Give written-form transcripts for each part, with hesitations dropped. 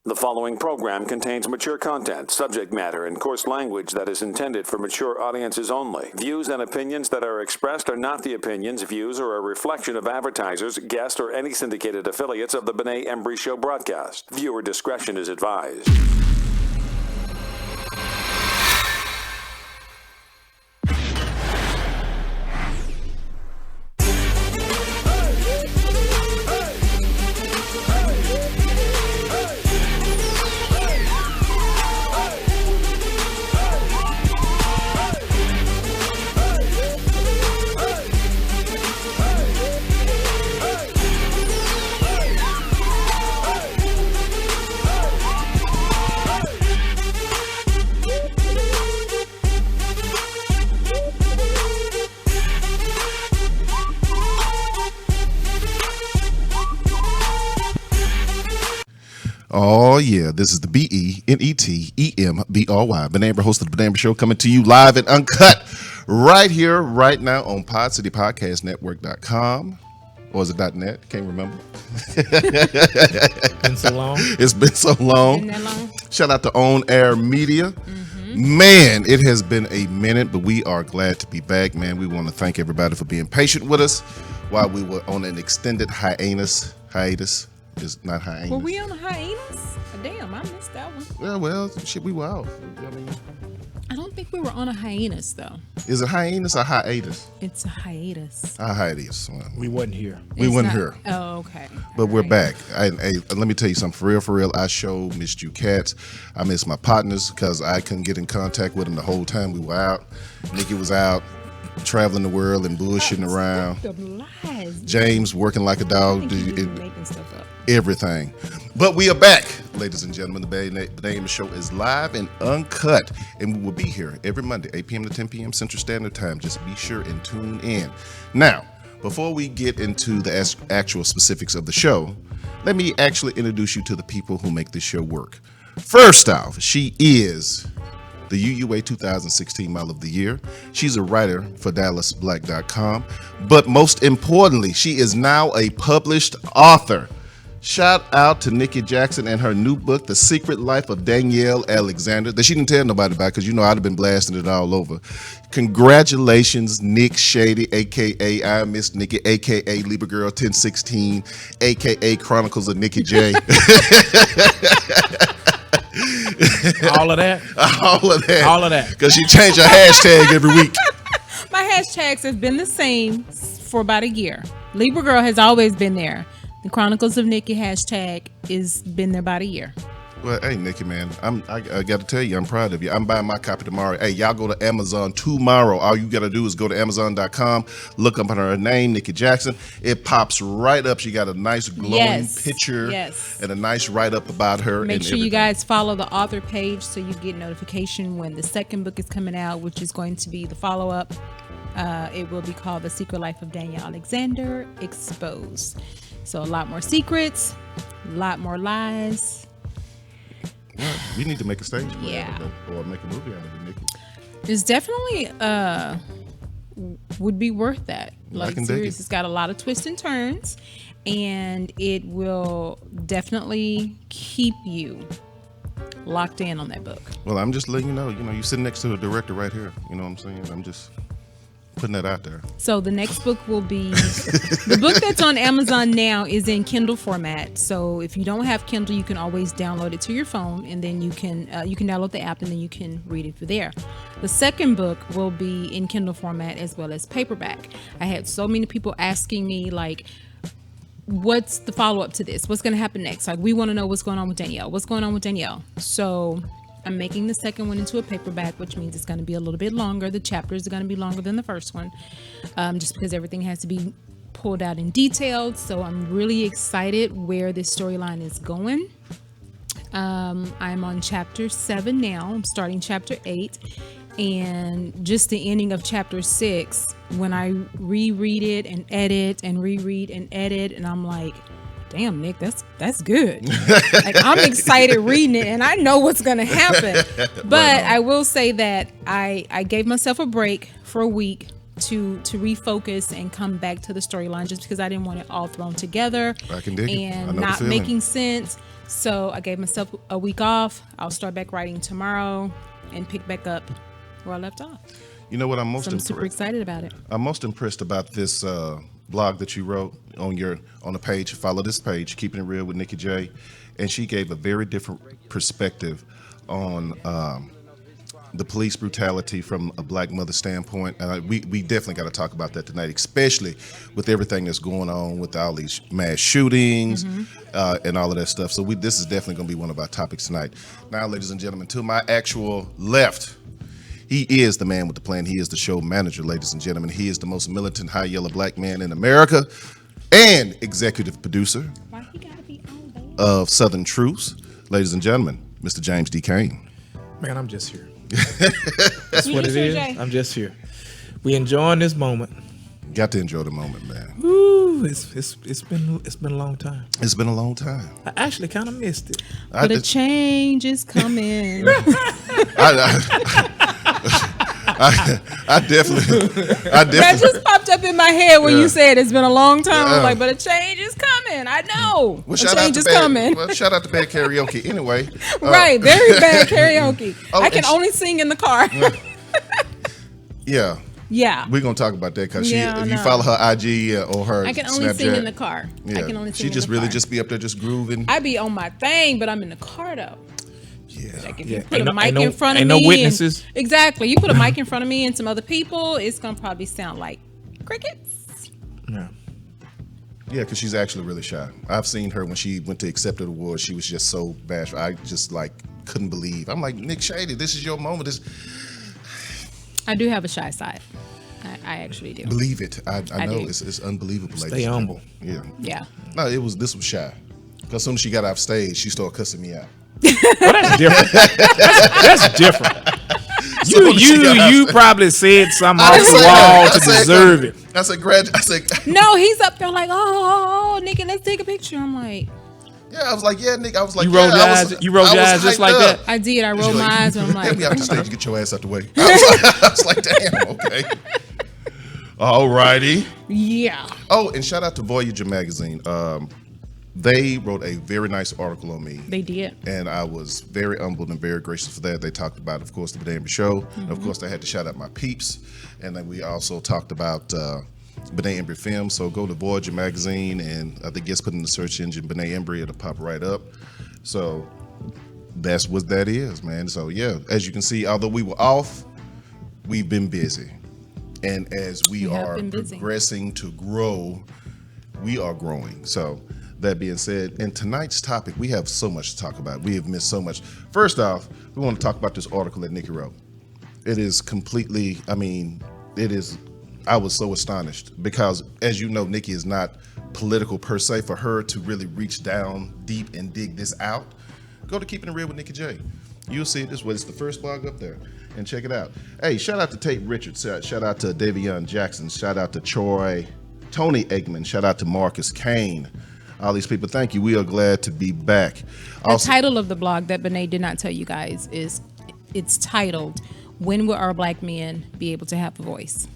The following program contains mature content, subject matter, and coarse language that is intended for mature audiences only. Views and opinions that are expressed are not the opinions, views, or a reflection of advertisers, guests, or any syndicated affiliates of the Benet Embry Show broadcast. Viewer discretion is advised. Oh, yeah. This is the BENET-EMBRY, Benet Embry, host of the Benet Embry Show, coming to you live and uncut right here, right now on PodCityPodcastNetwork.com. Or is it .net? Can't remember. Been so long. It's been so long. Been that long? Shout out to On Air Media. Man, it has been a minute, but we are glad to be back, man. We want to thank everybody for being patient with us while we were on an extended hiatus. It's not hiatus. Were we on a hiatus? Damn, I missed that one. Well, shit, we were out. I mean, I don't think we were on a hiatus, though. is it hiatus or hiatus? It's a hiatus. A hiatus. Well, We wasn't here. we It's weren't not- here. Oh, okay. But we're Alright. back. Hey, let me tell you something. For real, I sure missed you cats. I missed my partners because I couldn't get in contact with them the whole time we were out. Nikki was out traveling the world and bullshitting around. The lies. James working like a I dog. think you just be making stuff up. Everything. But we are back, ladies and gentlemen. The Benet Embry Show is live and uncut, and we will be here every Monday, 8 p.m. to 10 p.m. Central Standard Time. Just be sure and tune in. Now, before we get into the actual specifics of the show, let me actually introduce you to the people who make this show work. First off, she is the UUA 2016 Model of the Year. She's a writer for DallasBlack.com, but most importantly, she is now a published author. Shout out to Nikki Jackson and her new book, The Secret Life of Danielle Alexander, that she didn't tell nobody about because, you know, I'd have been blasting it all over. Congratulations, Nick Shady, a.k.a. I Miss Nikki, a.k.a. Libra Girl 1016, a.k.a. Chronicles of Nikki J. All of that. All of that. All of that. Because she changed her hashtag every week. My hashtags have been the same for about a year. Libra Girl has always been there. The Chronicles of Nikki hashtag is been there about a year. Well, hey, Nikki, man, I got to tell you, I'm proud of you. I'm buying my copy tomorrow. Hey, y'all go to Amazon tomorrow. All you got to do is go to Amazon.com, look up her name, Nikki Jackson. It pops right up. She got a nice glowing picture and a nice write-up about her. Make and sure everything. you guys follow the author page so you get notification when the second book is coming out, which is going to be the follow-up. It will be called The Secret Life of Danielle Alexander Exposed. So a lot more secrets, a lot more lies. Well, we need to make a stage play Yeah. or make a movie out of it, Nikki. It's definitely would be worth that. Like, can dig serious, it. it's got a lot of twists and turns, and it will definitely keep you locked in on that book. Well, I'm just letting you know, you're sitting next to the director right here. You know what I'm saying? I'm just putting that out there. So the next book will be the book that's on Amazon now is in Kindle format. So if you don't have Kindle, you can always download it to your phone, and then you can download the app, and then you can read it through there. The second book will be in Kindle format as well as paperback. I had so many people asking me, like, what's the follow-up to this? What's going to happen next? Like, we want to know what's going on with Danielle. What's going on with Danielle? So I'm making the second one into a paperback, which means it's going to be a little bit longer. The chapters are going to be longer than the first one, just because everything has to be pulled out and detailed. So I'm really excited where this storyline is going. I'm on chapter 7 now. I'm starting chapter 8. And just the ending of chapter 6, when I reread it and edit and reread and edit, and I'm like, damn, Nick, that's good. Like, I'm excited reading it, and I know what's gonna happen. But I will say that I gave myself a break for a week to refocus and come back to the storyline, just because I didn't want it all thrown together I can dig it. I and know the not feeling. making sense. So I gave myself a week off. I'll start back writing tomorrow and pick back up where I left off. You know what I'm most So I'm super impressed. excited about it. I'm most impressed about this blog that you wrote on the page. Follow this page, Keeping It Real with Nikki J, and she gave a very different perspective on the police brutality from a black mother standpoint. And we definitely got to talk about that tonight, especially with everything that's going on with all these mass shootings and all of that stuff. So this is definitely going to be one of our topics tonight. Now, ladies and gentlemen, to my actual left, he is the man with the plan. He is the show manager, ladies and gentlemen. He is the most militant, high yellow black man in America and executive producer Why he gotta be on there? of Southern Truths. Ladies and gentlemen, Mr. James D. Kane. Man, I'm just here. That's You what just it here, is. Jay? I'm just here. We enjoying this moment. Got to enjoy the moment, man. Ooh, it's been a long time. It's been a long time. I actually kind of missed it. But a change is coming. I definitely. That just popped up in my head when Yeah. you said it's been a long time. I Yeah. was like, but a change is coming. I know. Well, a change is coming. Well, shout out to Bad Karaoke. Anyway, Right. Very bad karaoke. Oh, I can and only sing in the car. yeah, Yeah. we're gonna talk about that because Yeah, if I you know. follow her IG or her I can only Snapchat, sing in the car. Yeah, I can only sing she just in the really car. just be up there just grooving. I be on my thing, but I'm in the car though. Yeah, Like if Yeah, you put ain't a no- mic ain't no- in front of ain't me, no and- witnesses. exactly. You put a mic in front of me and some other people, it's gonna probably sound like crickets. Yeah. yeah, because she's actually really shy. I've seen her when she went to accept an award. She was just so bashful. I just like couldn't believe. I'm like, Nick Shady, this is your moment. I do have a shy side. I actually do. Believe it. I I know do. it's unbelievable. Stay ladies and humble. gentlemen. Yeah. Yeah. No, this was shy. Because as soon as she got off stage, she started cussing me out. Well, that's different. That's different. Soon as she got off You stage- probably said something I off didn't the say wall that. to I said, deserve it. I said, No, he's up there like, oh, Nikki, let's take a picture. I'm like, yeah, I was like, yeah, Nick. I was like, You yeah, rolled your I was- eyes. You rolled I your was eyes just hyped like up. that. I did. I rolled She's my like, eyes and I'm Get me like, out the stage. Get your ass out the way. I was like, damn, okay. All righty. yeah. Oh, and shout out to Voyager magazine. They wrote a very nice article on me. They did. And I was very humbled and very gracious for that. They talked about, of course, the Benet Embry show. And of course, they had to shout out my peeps. And then we also talked about Benet Embry film. So go to Voyager magazine, and I think just put in the search engine Benet Embry, it'll pop right up. So that's what that is, man. So yeah, as you can see, although we were off, we've been busy. And as we have are been busy. progressing to grow, we are growing. So that being said, in tonight's topic, we have so much to talk about. We have missed so much. First off, we want to talk about this article that Nikki wrote. It is completely, I was so astonished because, as you know, Nikki is not political per se. For her to really reach down deep and dig this out, go to Keeping It Real with Nikki J. You'll see it this way. It's the first blog up there. And check it out. Hey, shout out to Tate Richards. Shout out to Davion Jackson. Shout out to Tony Eggman. Shout out to Marcus Kane. All these people, thank you. We are glad to be back. The title of the blog that Benet did not tell you guys is, it's titled, When Will Our Black Men Be Able to Have a Voice?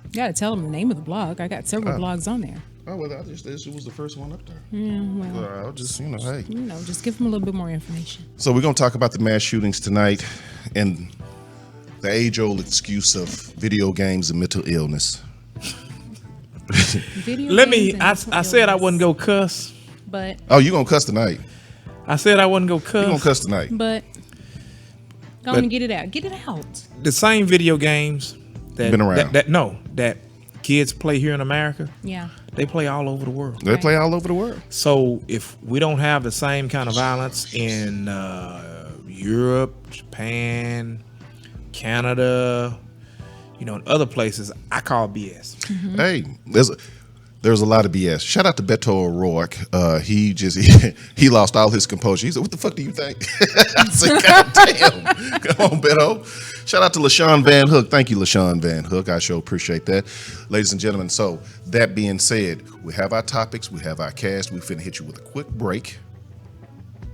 You gotta tell them the name of the blog. I got several blogs on there. Oh, well, this was the first one up there. Yeah, well, I'll just, hey. just give them a little bit more information. So we're going to talk about the mass shootings tonight and the age-old excuse of video games and mental illness. Video Let games me. and I mental said I illness. wouldn't go cuss. But Oh, you going to cuss tonight? I said I wouldn't go You going to cuss. cuss tonight? go on and get it out. Get it out. The same video games that Been around. that kids play here in America. Yeah. They play all over the world. They play all over the world. So if we don't have the same kind of violence in Europe, Japan, Canada, and other places, I call BS. Hey, There's a lot of BS. Shout out to Beto O'Rourke. He he lost all his composure. He said, "What the fuck do you think?" I said, "God damn, come on, Beto." Shout out to LaShawn Van Hook. Thank you, LaShawn Van Hook. I sure appreciate that, ladies and gentlemen. So that being said, we have our topics, we have our cast. We finna hit you with a quick break.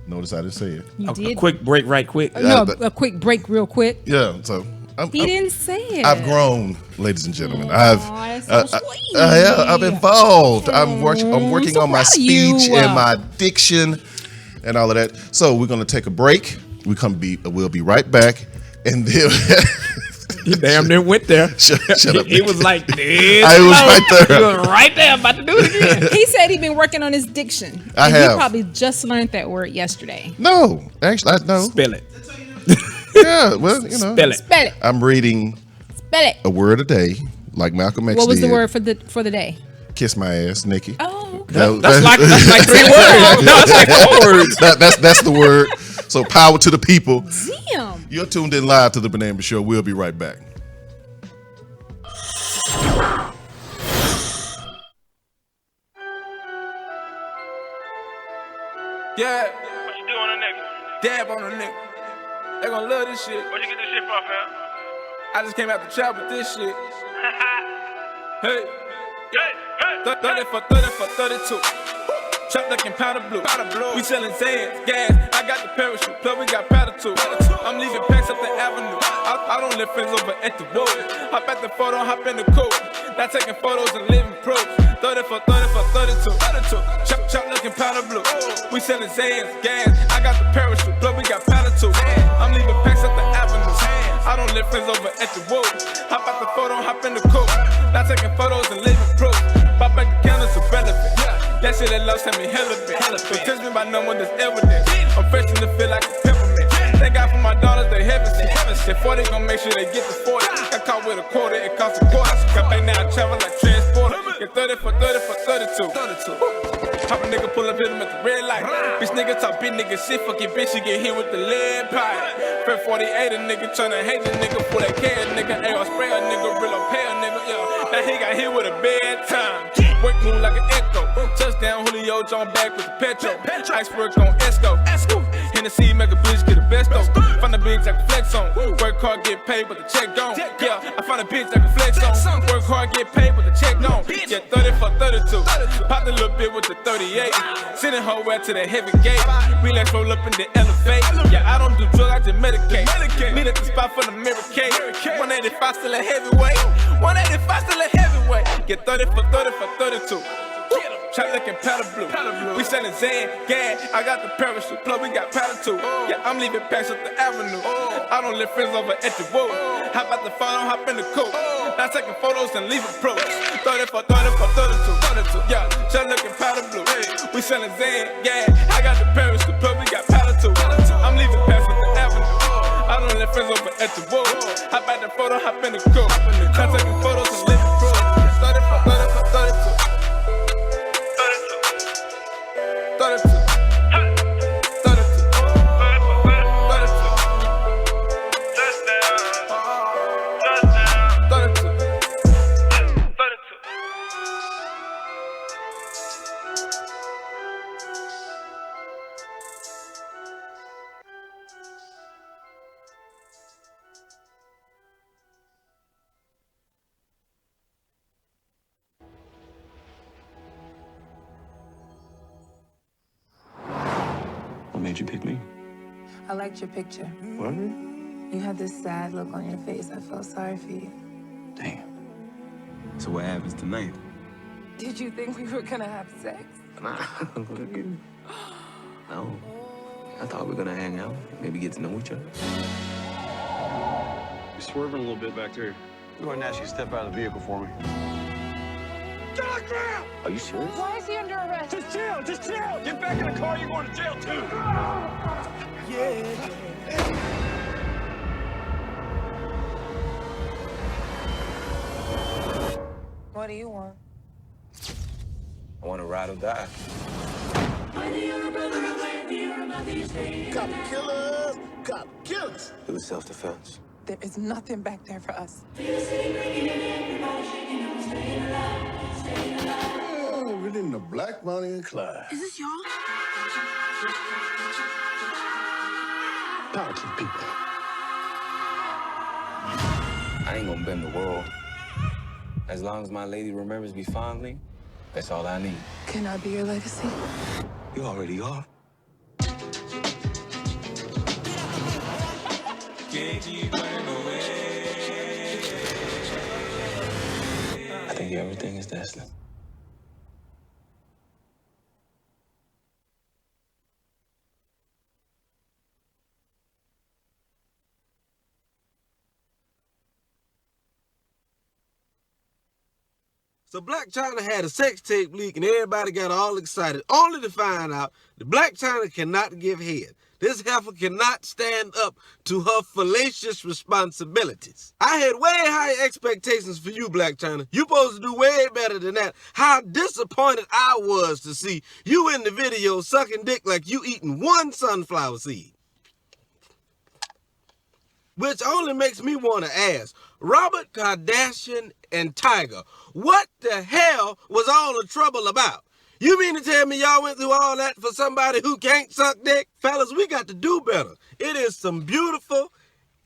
Notice I didn't say it. You did. A quick break, right quick. No, a quick break, real quick. Yeah. So He didn't say it. I've grown, ladies and gentlemen. That's so sweet. I've evolved. I'm working so on my proud of you. speech and my diction and all of that. So we're gonna take a break. We'll be right back, and then He damn near went there. Shut up. He was like, this. I was right there. He was right there, about to do it again. He said he'd been working on his diction. I and have. He probably just learned that word yesterday. No, actually, I know. Spell it. Yeah, well, you know, Spell it. Spell it. I'm reading Spell it. a word a day, like Malcolm X What was did. the word for the day? Kiss my ass, Nikki. Oh, okay. That's like 3 words. No, it's like 4 words. That's the word. So power to the people. Damn. You're tuned in live to the Benet Embry Show. We'll be right back. Yeah. What you do on a nigga? Dab on a nigga. They gon' love this shit. Where'd you get this shit from, fam? I just came out the trap with this shit. Hey. Hey. 30 for 32. Trap looking powder blue. We sellin' Zans, gas. I got the parachute. Plus we got powder too. I'm leaving packs up the avenue. I don't live friends over at the road. Hop at the photo, hop in the coupe. Not taking photos and living proof. 30 for 32. Trap looking powder blue. We sellin' Zans, gas. I got the parachute. Plus we got powder too. I'm leaving packs up the avenue. I don't live friends over at the road. Hop at the photo, hop in the coupe. Not taking photos and living proof. Pop back the counters irrelevant. That shit that love sent me hella bit. But touch me by no one that's evident. I'm fresh in the feel like a peppermint. Thank God for my daughters, they heaven sent. They 40 gon' make sure they get the 40. Got caught with a quarter, it cost a quarter. Got back now, I travel like transporter. Get 30 for 32. Pop a nigga, pull up, hit him at the red light. Bitch nigga talk big nigga shit, fuck your bitch, she get hit with the lead pipe. Fred 48, a nigga tryna hate the nigga for that cash, nigga. Ayo, spray a nigga, real or pay a nigga, yeah. Now he got hit with a bedtime. Work move like an echo. Touchdown, Julio, John back with the petro. Iceberg on Esco. Hennessy, make a bitch get the best though. Find a bitch I can flex on. Work hard, get paid, but the check gone. Yeah, I find a bitch I can flex on. Work hard, get paid, but the check gone. Yeah, 30 for 32. Pop a little bit with the 38. Sending her out to the heavy gate. Relax, roll up in the elevate. Yeah, I don't do drugs, I just medicate. Meet at the spot for the Mary Kay. 185 still a heavyweight. 185 still a heavyweight. Get 30 for 32. Trap looking powder blue. We sellin' Zan, gas. I got the parachute. Plus we got powder too. Yeah, I'm leaving packs up the avenue. I don't live friends over at the road. Hop out the phone, hop in the coupe. Not taking photos and leaving pros. 30 for 32. Yeah, trap looking powder blue. We sellin' Zan, gas. I got the parachute. Plus we got powder too. I'm leaving packs up the avenue. I don't live friends over at the road. Hop out the photo, hop in the coupe. Not taking photos and leaving pros. 30 for 32. 32. 32. 32. What made you pick me? I liked your picture. What? You had this sad look on your face. I felt sorry for you. Damn. So what happens tonight? Did you think we were gonna have sex? Nah, look at you. No. I thought we were gonna hang out, maybe get to know each other. You're swerving a little bit back there. Go ahead and ask you to step out of the vehicle for me. Are you serious? Why is he under arrest? Just chill, just chill. Get back in the car, you're going to jail too. What do you want? I want to ride or die. Cop killers, cop killers. It was self-defense. There is nothing back there for us. join the Black Bonnie and Clyde. Is this y'all? Power to the people. I ain't gonna bend the world. As long as my lady remembers me fondly, that's all I need. Can I be your legacy? You already are. I think everything is destined. So Black China had a sex tape leak and everybody got all excited, only to find out that Black China cannot give head. This heifer cannot stand up to her fallacious responsibilities. I had way higher expectations for you, Black China. You supposed to do way better than that. How disappointed I was to see you in the video sucking dick like you eating one sunflower seed. Which only makes me want to ask, Robert Kardashian and Tiger, what the hell was all the trouble about? You mean to tell me y'all went through all that for somebody who can't suck dick? Fellas, we got to do better. It is some beautiful,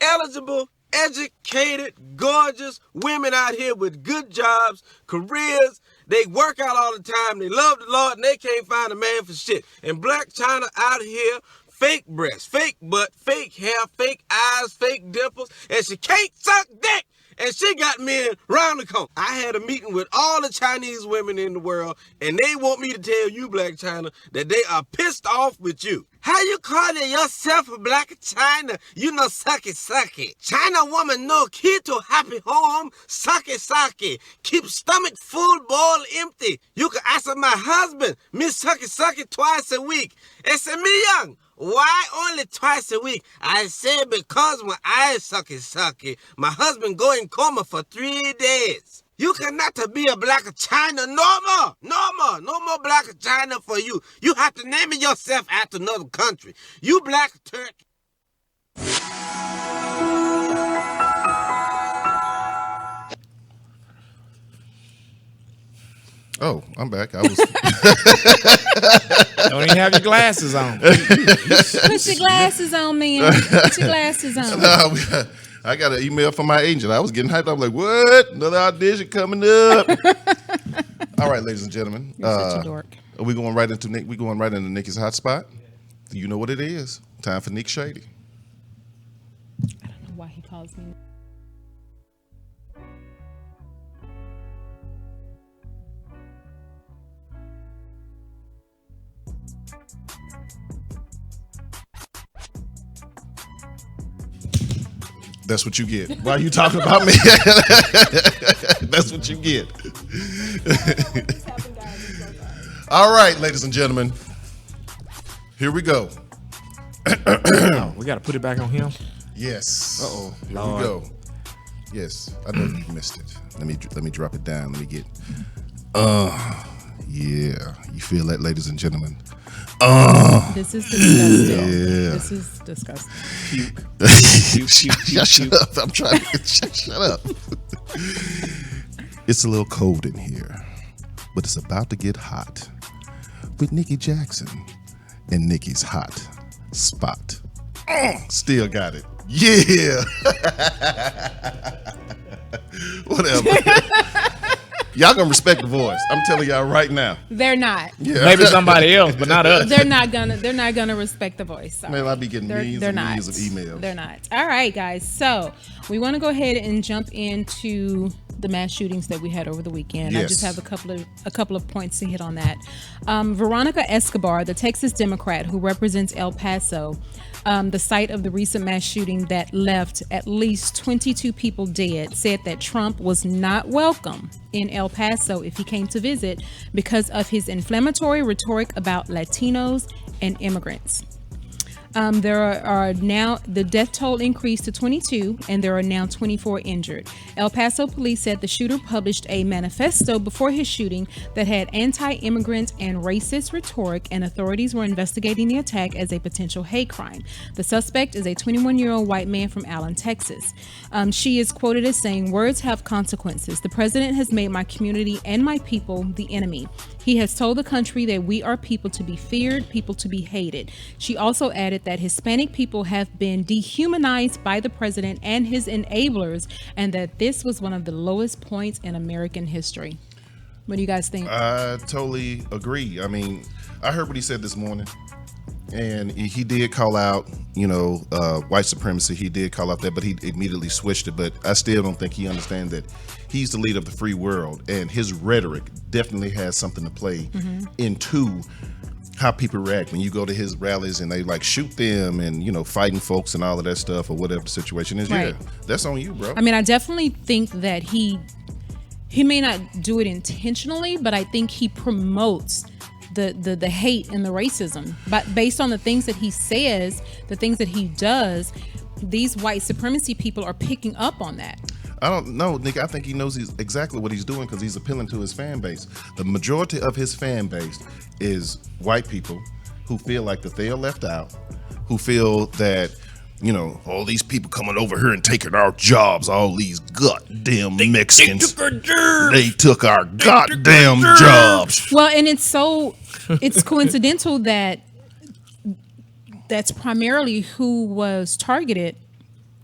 eligible, educated, gorgeous women out here with good jobs, careers. They work out all the time. They love the Lord, and they can't find a man for shit. And Black China out here, fake breasts, fake butt, fake hair, fake eyes, fake dimples, and she can't suck dick. And she got men round the corner. I had a meeting with all the Chinese women in the world, and they want me to tell you, Black China, that they are pissed off with you. How you calling yourself a Black China? You know, suck it. China woman no key to happy home, suck it. Keep stomach full, bowl empty. You can ask my husband, me suck it twice a week. It's me young. Why only twice a week? I say because when I suck it, my husband go in coma for 3 days. You cannot be a Black China no more Black China for you. You have to name it yourself after another country. You Black Turkey. Oh, I'm back. I was. Don't even have your glasses on. Put your glasses on, man. Put your glasses on. I got an email from my agent. I was getting hyped. I'm like, what? Another audition coming up. All right, ladies and gentlemen. You're such a dork. Are we going right into Nick? We going right into Nikki's hot spot? You know what it is. Time for Nick Shady. I don't know why he calls me. That's what you get. Why are you talking about me? That's what you get. All right, ladies and gentlemen. Here we go. Oh, we got to put it back on him. Yes. Uh-oh. Here Lord. we go. Yes. I know you missed it. Let me drop it down. Let me get. Yeah. You feel that, ladies and gentlemen? This is disgusting. Yeah. This is disgusting. Shut up. I'm trying to shut up. It's a little cold in here, but it's about to get hot with Nikki Jackson and Nikki's hot spot. Still got it. Yeah. Whatever. Y'all gonna respect the voice. I'm telling y'all right now. They're not. Yeah. Maybe somebody else, but not us. They're not gonna respect the voice. Sorry. Man, I'll be getting millions and not. millions of emails. They're not. All right, guys. So we want to go ahead and jump into the mass shootings that we had over the weekend. Yes. I just have a couple of points to hit on that. Veronica Escobar, the Texas Democrat who represents El Paso, the site of the recent mass shooting that left at least 22 people dead, said that Trump was not welcome in El Paso if he came to visit because of his inflammatory rhetoric about Latinos and immigrants. There are now, the death toll increased to 22 and there are now 24 injured. El Paso police said the shooter published a manifesto before his shooting that had anti-immigrant and racist rhetoric, and authorities were investigating the attack as a potential hate crime. The suspect is a 21-year-old white man from Allen, Texas. She is quoted as saying, "Words have consequences. The president has made my community and my people the enemy. He has told the country that we are people to be feared, people to be hated. She also added that Hispanic people have been dehumanized by the president and his enablers, and that this was one of the lowest points in American history. What do you guys think? I totally agree. I mean, I heard what he said this morning. And he did call out, white supremacy. He did call out that, but he immediately switched it. But I still don't think he understands that he's the leader of the free world, and his rhetoric definitely has something to play into how people react when you go to his rallies and they like shoot them and fighting folks and all of that stuff or whatever the situation is. Right. Yeah, that's on you, bro. I mean, I definitely think that he may not do it intentionally, but I think he promotes the hate and the racism, but based on the things that he says, the things that he does, these white supremacy people are picking up on that. I don't know, Nick. I think he knows exactly what he's doing because he's appealing to his fan base. The majority of his fan base is white people who feel like that they are left out, who feel that all these people coming over here and taking our jobs, all these goddamn Mexicans. They took our goddamn jobs. Well, and it's coincidental that that's primarily who was targeted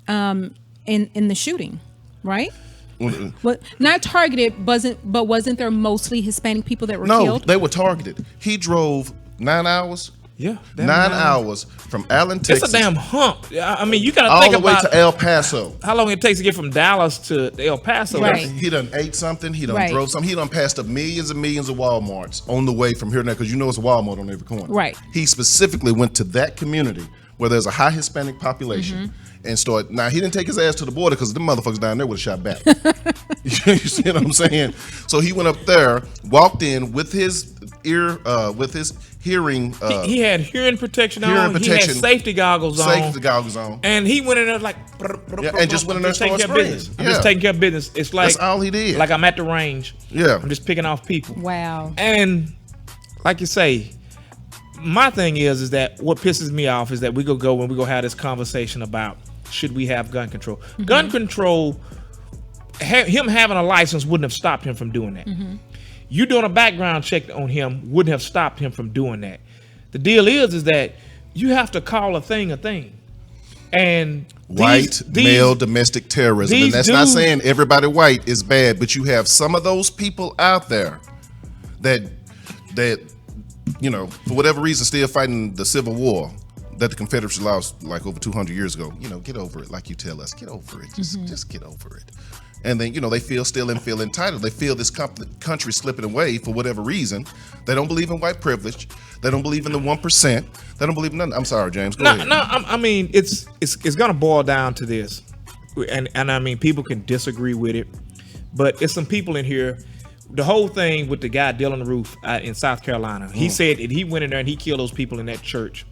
in the shooting, right? Well, not targeted, but wasn't there mostly Hispanic people that were killed? No, they were targeted. He drove 9 hours. Yeah, 9 hours from Allen, Texas. It's a damn hump. I mean, you got to think about all the way to El Paso. How long it takes to get from Dallas to El Paso. Right. He done ate something. He done drove something. He done passed up millions and millions of Walmarts on the way from here to there, because it's a Walmart on every corner. Right. He specifically went to that community where there's a high Hispanic population and started. Now, he didn't take his ass to the border because the motherfuckers down there would have shot back. You see what I'm saying? So he went up there, walked in with his hearing. He had hearing protection on. He had safety goggles on. And he went in there like, and just went in there and started spraying. I'm just taking care of business. It's like, that's all he did. Like I'm at the range. Yeah. I'm just picking off people. Wow. And like you say, my thing is that what pisses me off is that we go when we go have this conversation about should we have gun control. Gun control, him having a license wouldn't have stopped him from doing that. You doing a background check on him wouldn't have stopped him from doing that. The deal is that you have to call a thing. And white male domestic terrorism, and that's not saying everybody white is bad, but you have some of those people out there that for whatever reason still fighting the Civil War that the Confederacy lost like over 200 years ago. Get over it, like you tell us. Get over it. Just get over it. And then, they feel entitled. They feel this country slipping away for whatever reason. They don't believe in white privilege. They don't believe in the 1%. They don't believe in nothing. I'm sorry, James. Go ahead. I mean, it's going to boil down to this. And I mean, people can disagree with it. But it's some people in here. The whole thing with the guy Dylan Roof in South Carolina. He said that he went in there and he killed those people in that church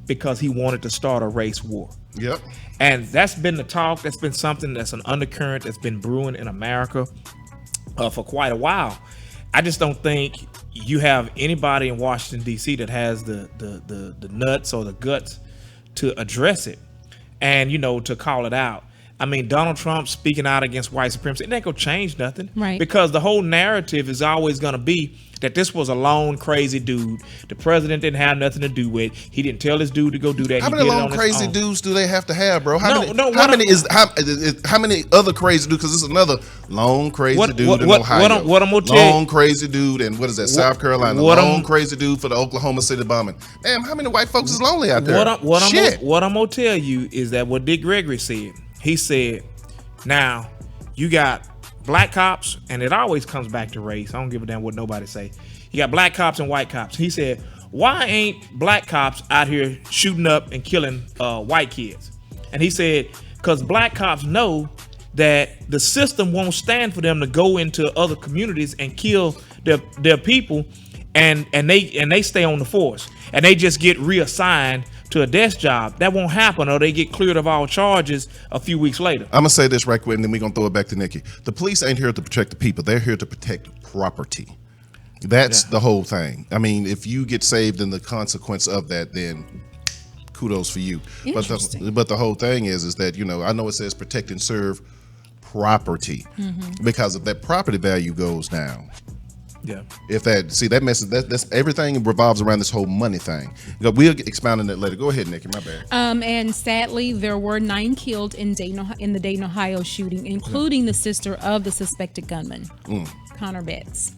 because he wanted to start a race war. Yep. And that's been the talk. That's been something that's an undercurrent that's been brewing in America for quite a while. I just don't think you have anybody in Washington, D.C. that has the nuts or the guts to address it and, to call it out. I mean, Donald Trump speaking out against white supremacy, it ain't gonna change nothing. Right. Because the whole narrative is always gonna be that this was a lone crazy dude. The president didn't have nothing to do with. He didn't tell this dude to go do that. How many lone crazy dudes do they have to have, bro? How many other crazy dudes? Because this is another lone crazy dude in Ohio. What I'm gonna tell lone crazy dude, and what is that? South Carolina. Lone crazy dude for the Oklahoma City bombing. Damn, how many white folks is lonely out there? What I'm gonna tell you is that what Dick Gregory said. He said, now you got black cops, and it always comes back to race. I don't give a damn what nobody say. You got black cops and white cops. He said, why ain't black cops out here shooting up and killing white kids? And he said, because black cops know that the system won't stand for them to go into other communities and kill their people, and they stay on the force, and they just get reassigned to a desk job. That won't happen, or they get cleared of all charges a few weeks later. I'm gonna say this right quick, and then we're gonna throw it back to Nikki. The police ain't here to protect the people. They're here to protect property. That's the whole thing. I mean, if you get saved in the consequence of that, then kudos for you. But the whole thing is that, I know it says protect and serve property, because if that property value goes down, Yeah. If that messes that's everything revolves around this whole money thing. We'll expound on that later. Go ahead, Nikki. My bad. And sadly, there were 9 killed in the Dayton, Ohio shooting, including the sister of the suspected gunman, Connor Betts.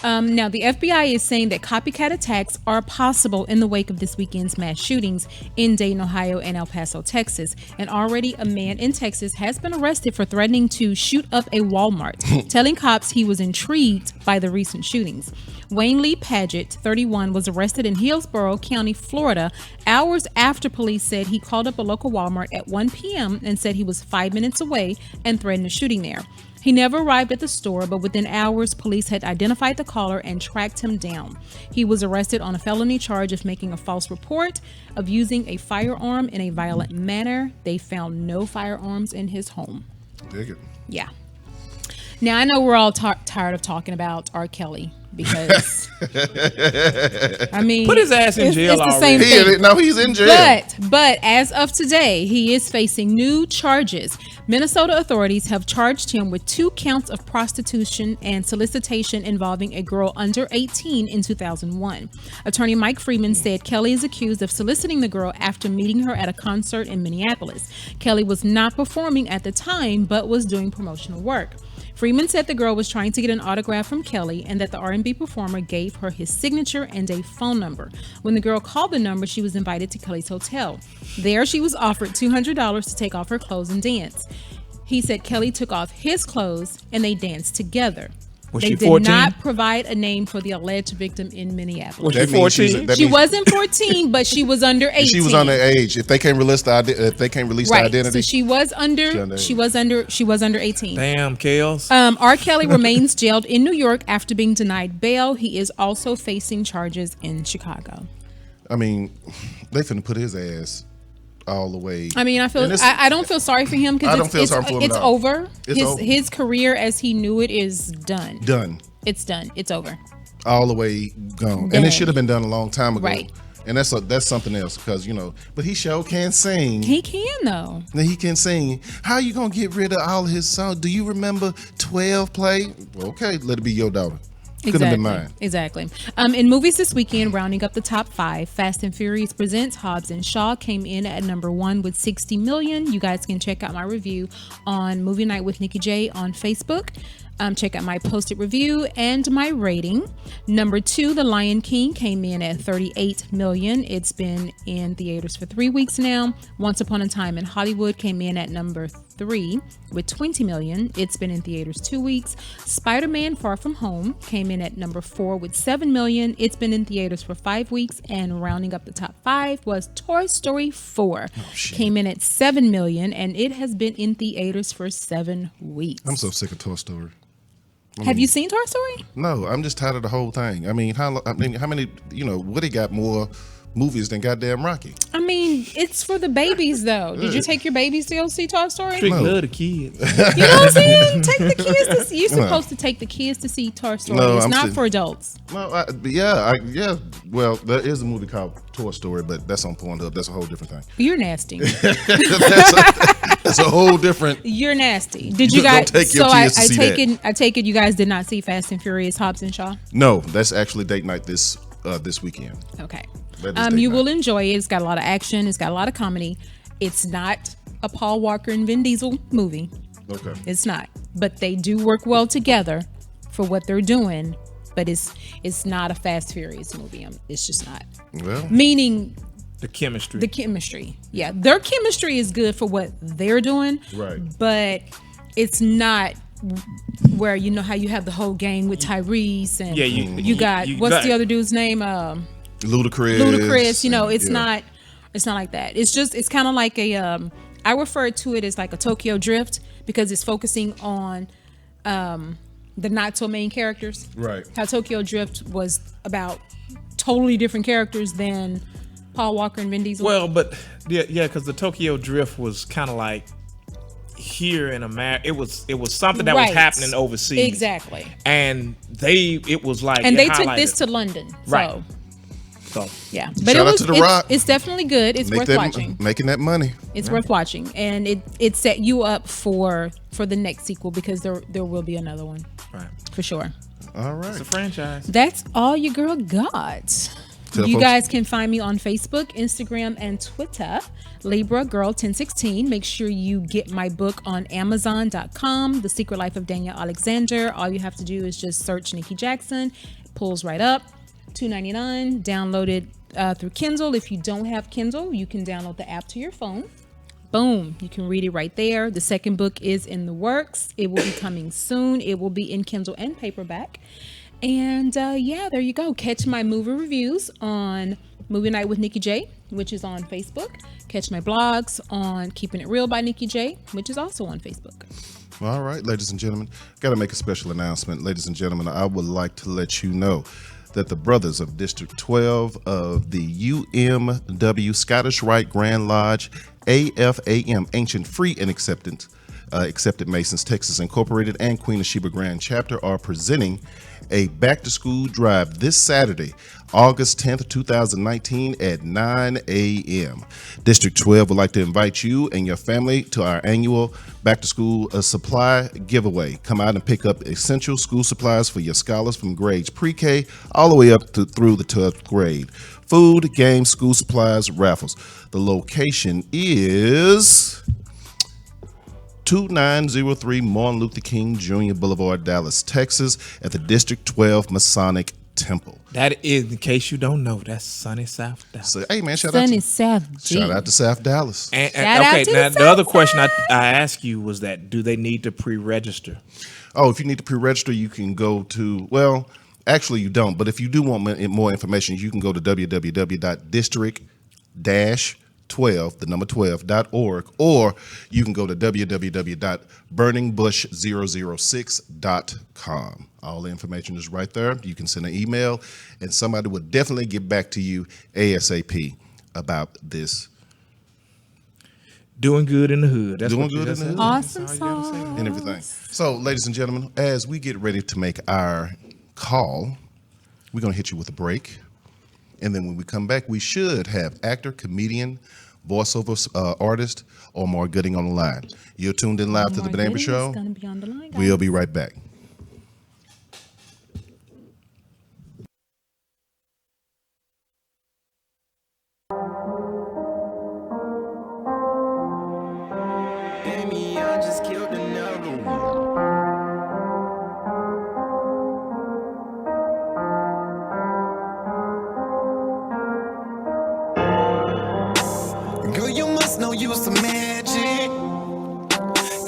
Now, the FBI is saying that copycat attacks are possible in the wake of this weekend's mass shootings in Dayton, Ohio, and El Paso, Texas. And already a man in Texas has been arrested for threatening to shoot up a Walmart, telling cops he was intrigued by the recent shootings. Wayne Lee Paget, 31, was arrested in Hillsborough County, Florida, hours after police said he called up a local Walmart at 1 p.m. and said he was 5 minutes away and threatened a shooting there. He never arrived at the store, but within hours, police had identified the caller and tracked him down. He was arrested on a felony charge of making a false report of using a firearm in a violent manner. They found no firearms in his home. Dig it. Yeah. Now, I know we're all tired of talking about R. Kelly because, I mean, Put his ass in jail it's the already. same thing. No, he's in jail. But as of today, he is facing new charges. Minnesota authorities have charged him with 2 counts of prostitution and solicitation involving a girl under 18 in 2001. Attorney Mike Freeman said Kelly is accused of soliciting the girl after meeting her at a concert in Minneapolis. Kelly was not performing at the time, but was doing promotional work. Freeman said the girl was trying to get an autograph from Kelly and that the R&B performer gave her his signature and a phone number. When the girl called the number, she was invited to Kelly's hotel. There, she was offered $200 to take off her clothes and dance. He said Kelly took off his clothes and they danced together. Was they she did 14? not provide a name for the alleged victim in Minneapolis. Was she 14? She wasn't 14, but she was under 18. She was under age. If they can't release the identity, so she was under 18. Damn, Kales. R. Kelly remains jailed in New York after being denied bail. He is also facing charges in Chicago. I mean, they finna put his ass all the way. I mean, I don't feel sorry for him because it's over. His career as he knew it is done. It's done. It's over. All the way gone. And it should have been done a long time ago. Right. And that's something else because, but he sure can sing. He can, though. He can sing. How you going to get rid of all of his songs? Do you remember 12 play? Well, okay, let it be your daughter. Could have been mine. Exactly. In movies this weekend, rounding up the top 5, Fast and Furious Presents Hobbs and Shaw came in at number 1 with 60 million. You guys can check out my review on Movie Night with Nikki J on Facebook. Check out my posted review and my rating. Number 2, The Lion King came in at 38 million. It's been in theaters for 3 weeks now. Once Upon a Time in Hollywood came in at number 3 with 20 million. It's been in theaters 2 weeks. Spider-Man Far From Home came in at number 4 with 7 million. It's been in theaters for 5 weeks. And rounding up the top 5 was Toy Story 4. Came in at 7 million, and it has been in theaters for 7 weeks. I'm so sick of Toy Story. Have you seen Toy Story? No, I'm just tired of the whole thing. I mean, how many, Woody got more movies than goddamn Rocky. I mean, it's for the babies, though. Did you take your babies to go see Toy Story? Strict love the kids. You know what I'm saying? Take the kids to see. You're supposed to take the kids to see Toy Story. No, it's not for adults. No, Well, there is a movie called Toy Story, but that's on Pornhub. That's a whole different thing. You're nasty. That's a whole different. You're nasty. Did you guys? Don't take your kids to see that. I take it you guys did not see Fast and Furious Hobbs and Shaw. No, that's actually date night this weekend. Okay. You will enjoy it. It's got a lot of action. It's got a lot of comedy. It's not a Paul Walker and Vin Diesel movie. Okay. It's not. But they do work well together for what they're doing. But it's not a Fast Furious movie. It's just not. Well, meaning the chemistry. The chemistry. Yeah. Their chemistry is good for what they're doing. Right. But it's not where you know how you have the whole gang with Tyrese and you got what's the other dude's name? Ludacris. You know, it's not like that. It's kind of like a I refer to it as like a Tokyo Drift because it's focusing on the not so main characters. Right. How Tokyo Drift was about totally different characters than Paul Walker and Vin Diesel. Well, but because the Tokyo Drift was kind of like here in America. It was something that was happening overseas. Exactly. And it was like, and they took this to London. Right. So yeah, but shout out to The Rock. It's definitely good. It's worth watching. Making that money. It's worth watching, and it set you up for the next sequel because there will be another one. Right. For sure. All right. It's a franchise. That's all your girl got. Tell You folks- guys can find me on Facebook, Instagram, and Twitter, Libra Girl 1016. Make sure you get my book on Amazon.com, The Secret Life of Danielle Alexander. All you have to do is just search Nikki Jackson. It pulls right up. $2.99. Download it through Kindle. If you don't have Kindle, you can download the app to your phone. Boom, you can read it right there. The second book is in the works. It will be coming soon. It will be in Kindle and paperback. And yeah, there you go. Catch my movie reviews on Movie Night with Nikki J, which is on Facebook. Catch my blogs on Keeping It Real by Nikki J, which is also on Facebook. All right, ladies and gentlemen, got to make a special announcement. Ladies and gentlemen, I would like to let you know that the brothers of District 12 of the UMW Scottish Rite Grand Lodge, AFAM, Ancient Free and Accepted Masons, Texas Incorporated, and Queen of Sheba Grand Chapter are presenting a back-to-school drive this Saturday, August 10th, 2019 at 9 a.m. District 12 would like to invite you and your family to our annual back-to-school supply giveaway. Come out and pick up essential school supplies for your scholars from grades pre-K all the way up to through the 12th grade. Food, games, school supplies, raffles. The location is 2903 Martin Luther King Jr. Boulevard, Dallas, Texas, at the District 12 Masonic Temple. That is, in case you don't know, that's sunny South Dallas. So, hey man, shout Sunny South G. out to South Dallas. And, Shout out okay, to now the the other South question Side. I asked you was that do they need to pre-register? Oh, if you need to pre-register, you can go to, well, actually you don't, but if you do want more information, you can go to www.district-12.org, or you can go to www.burningbush006.com. All the information is right there. You can send an email, and somebody will definitely get back to you ASAP about this. Doing good in the hood. That's Doing what good in that's the it. hood. Awesome That's all you gotta say. sauce. And everything. So, ladies and gentlemen, as we get ready to make our call, we're going to hit you with a break. And then when we come back, we should have actor, comedian, voiceover artist, Omar Gooding on the line. You're tuned in live to the Omar Benet Embry Gooding Show. is gonna be on the line, guys. We'll be right back. I just killed another one. Girl, you must know you some magic.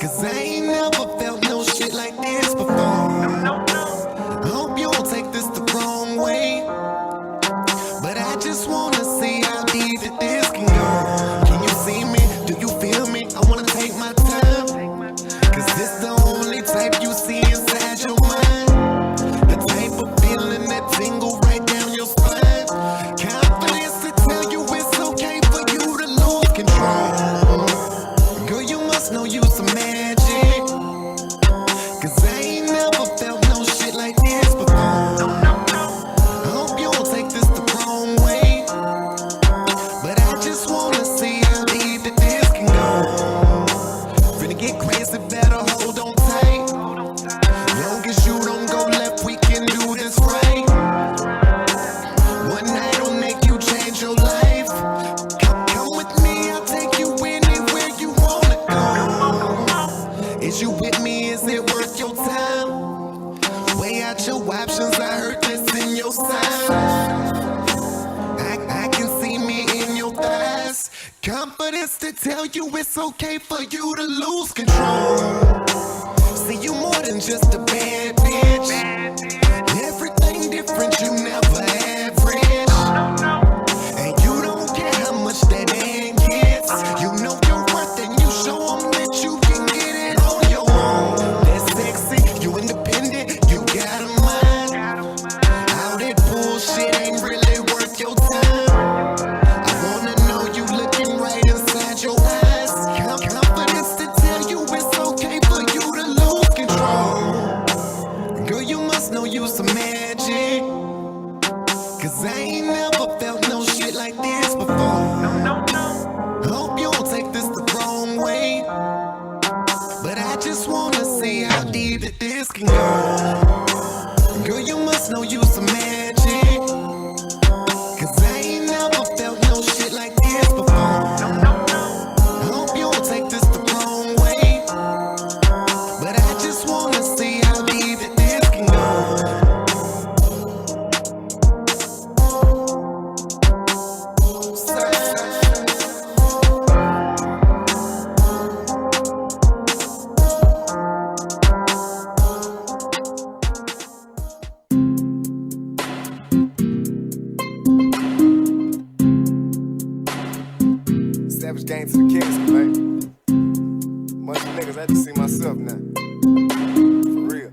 Cause I ain't never felt no shit like this before. I hope you don't take this the wrong way. But I just wanna see how deep that this can go. Can you see me? Do you feel me? I wanna take my time. Cause this the only type you see inside your mind. The type of feeling that tingle right down your spine. Confidence to tell you it's okay for you to lose control. Girl, you must know you some magic. Cause I ain't never felt no shit like this before. I hope you don't take this the wrong way. But I just wanna see how deep that this can go. Finna get crazy, better hold on tight. Long as you don't go left, we can do this right. One night will make you change your life. Come with me, I'll take you anywhere you wanna go. Is you with me? Is it worth your time? Weigh out your options, I heard this in your sign. I can see me in your thighs. Confidence to tell you it's okay for you to lose control. See you more than just a bad bitch. Everything different, you never average. And you don't care how much that man gets. You know your worth and you show them that you can get it on your own. That's sexy, you independent, you got a mind. All that bullshit ain't really worth your time. I wanna know you looking right inside your eyes. Confidence to tell you it's okay for you to lose control. Girl, you must know you some magic. Cause I ain't never felt no shit like this before. I hope you don't take this the wrong way. But I just wanna see how deep that this can go. Girl, Savage game to the casket, man. Bunch of niggas, I just see myself now. For real.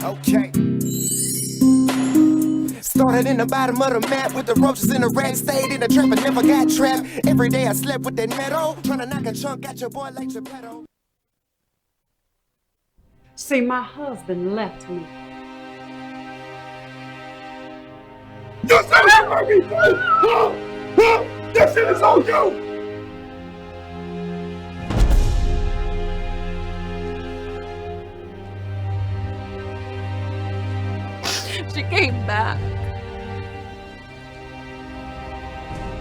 Okay. Started in the bottom of the map with the roaches in the rat. Stayed in the trap and never got trapped. Every day I slept with that metal. Tryna knock a chunk at your boy like Geppetto. See, my husband left me. You said that for me, too! This shit is on you! She came back.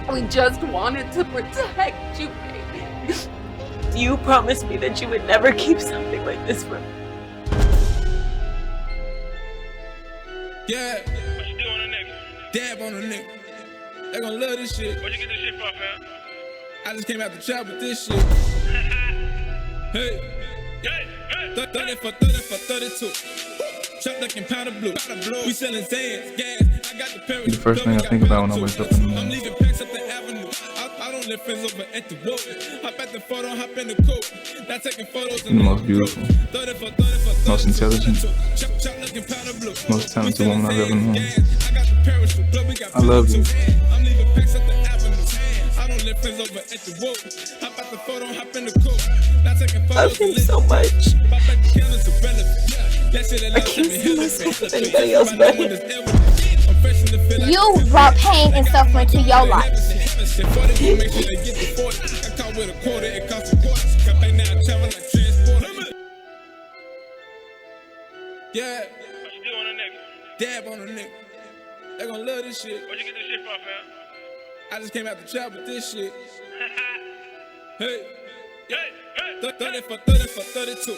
We just wanted to protect you, baby. You promised me that you would never keep something like this from me. Yeah. What you do on a nigga? Dab on a nigga. They gon' love this shit. Where'd you get this shit from, fam? I just came out the trap with this shit. Hey. 30 for 32. Chop like in powder blue. We selling Zans, gas. I got the parents. The first thing I think about when I wake up in the morning. I'm leaving packs up the avenue. I don't live friends over at the wall. Hop at the photo, hop in the coupe. Not taking photos. The most beautiful, most intelligent, most talented woman I've ever known. I love you. I'm leaving packs up the avenue. I don't live friends over at the wall. Hop at the photo, hop in the coupe. Not taking photos. I love him so much. I can't see myself with anybody else but him. You brought pain and suffering to your life. Yeah. What you do on a nigga? Dab on a nigga. They gon' love this shit. Where'd you get this shit from, fam? I just came out the trap with this shit. Hey. 30 for 32.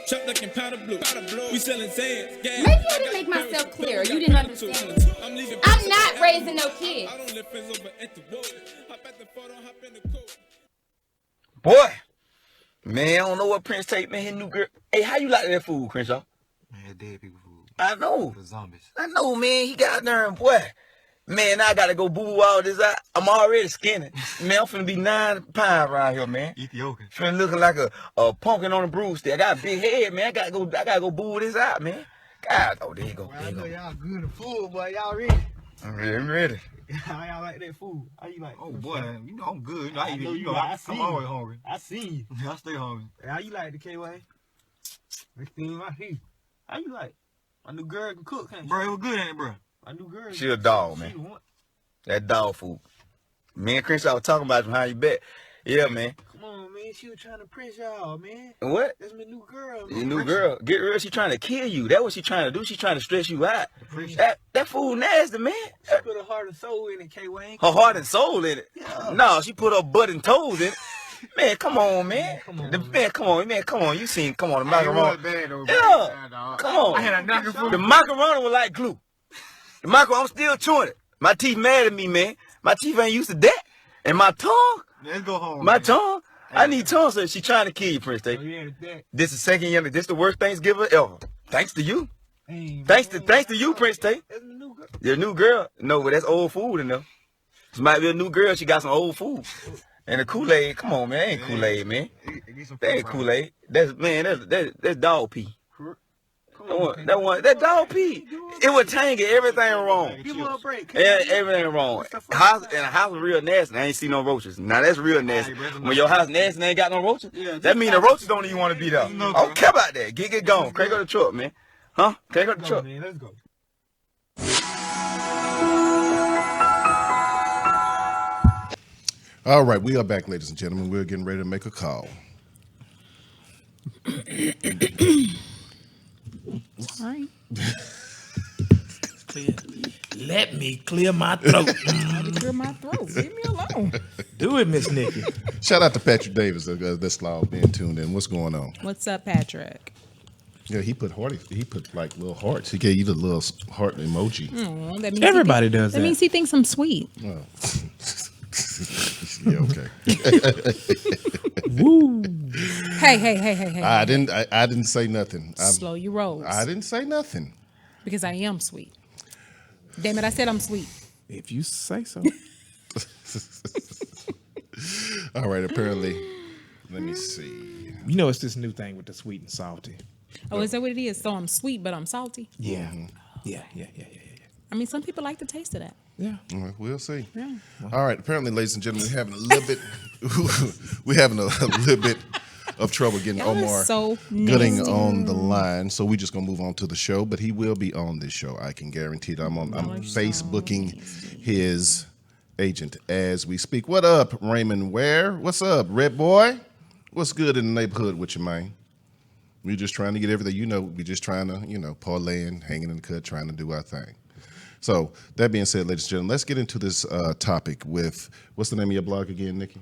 Chop like in powder blue. We selling Zans, gas. Maybe I didn't make myself clear. You didn't understand. I'm not raising no kids. Boy, man, I don't know what Prince take, man. His new girl. Hey, how you like that food, Crenshaw? Man, dead people food. I know. For zombies. I know, man. He got there, boy. Man, I gotta go boo all this out. I'm already skinny. Man, I'm finna be 9 pounds around here, man. Ethiopian. Finna looking like a pumpkin on a broomstick. I got a big head, man. I gotta go boo this out, man. God, oh, there you go. Well, I know y'all good at food, boy. Y'all ready? I'm ready. How y'all like that food? How you like? Oh boy, you know I'm good. I know you. I see I'm you. always hungry. I see you. I stay hungry. How you like the KY? Next thing I see. How you like? My new girl can cook, can't she? Bro, it was good, ain't it, bro? My new girl. She a dog, man. That dog food. Me and Crenshaw was talking about how you bet. Yeah, man. Come on, man. She was trying to press y'all, man. What? That's my new girl. Your new girl. Get real. She trying to kill you. That's what she trying to do. She trying to stress you out. That food nasty, man. She put her heart and soul in it, KY. Her heart and soul in it? Yeah. No, she put her butt and toes in it. Man, come on, man. Come on, man, come on. You seen, come on, the macaroni. Bad, though, Yeah. Come on. I had a knocking food. The macaroni was like glue. The macaroni, I'm still chewing it. My teeth mad at me, man. My teeth ain't used to that. And my tongue. Let's go home. My man. tongue. I need tongue, so she trying to kill you, Prince Day. Oh, yeah, that. This is second year. This the worst Thanksgiving ever. Thanks to you. Hey, Thanks to you, Prince Day. That's my new girl. Your new girl. No, but that's old food in there. This might be a new girl. She got some old food. And the Kool-Aid. Come on, man. That ain't Kool-Aid, man. That ain't Kool-Aid. That's dog pee. That dog pee. It would tangle everything wrong. Give her a break. Yeah, everything wrong. House and a house is real nasty. I ain't see no roaches. Now that's real nasty. When your house nasty and ain't got no roaches, that mean the roaches don't even want to be there. I don't care about that. Get it going. Crank up the truck, man. Huh? Crank up the truck. Man, let's go. All right, we are back, ladies and gentlemen. We're getting ready to make a call. All right. Let me clear my throat. Clear my throat. Leave me alone. Do it, Miss Nikki. Shout out to Patrick Davis. That's loud being tuned in. What's going on? What's up, Patrick? Yeah, he put like little hearts. He gave you the little heart emoji. Oh, that means Everybody does that. That means he thinks I'm sweet. Oh. Yeah, okay. Woo. Hey. I didn't say nothing. Slow your rolls. I didn't say nothing. Because I am sweet. Damn it, I said I'm sweet. If you say so. All right, apparently, let me see. You know, it's this new thing with the sweet and salty. Oh, is that what it is? So I'm sweet, but I'm salty? Yeah. Mm-hmm. Yeah. I mean, some people like the taste of that. Yeah. Well, we'll see. Yeah. All right, apparently, ladies and gentlemen, we're having a little bit of trouble getting Y'all are Omar so Gooding nasty. on the line, so we're just gonna move on to the show. But he will be on this show. I can guarantee that. I'm Facebooking his agent as we speak. What up, Raymond Ware? What's up, Red Boy? What's good in the neighborhood with you, man? We're just trying to get everything. We're just trying to, parlaying, hanging in the cut, trying to do our thing. So that being said, ladies and gentlemen, let's get into this topic with, what's the name of your blog again, Nikki?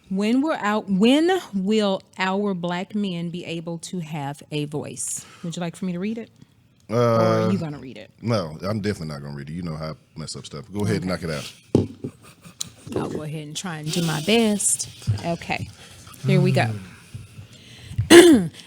When will our black men be able to have a voice? Would you like for me to read it? Or are you going to read it? No, I'm definitely not going to read it. You know how I mess up stuff. Go ahead and knock it out. I'll go ahead and try and do my best. Okay, here we go.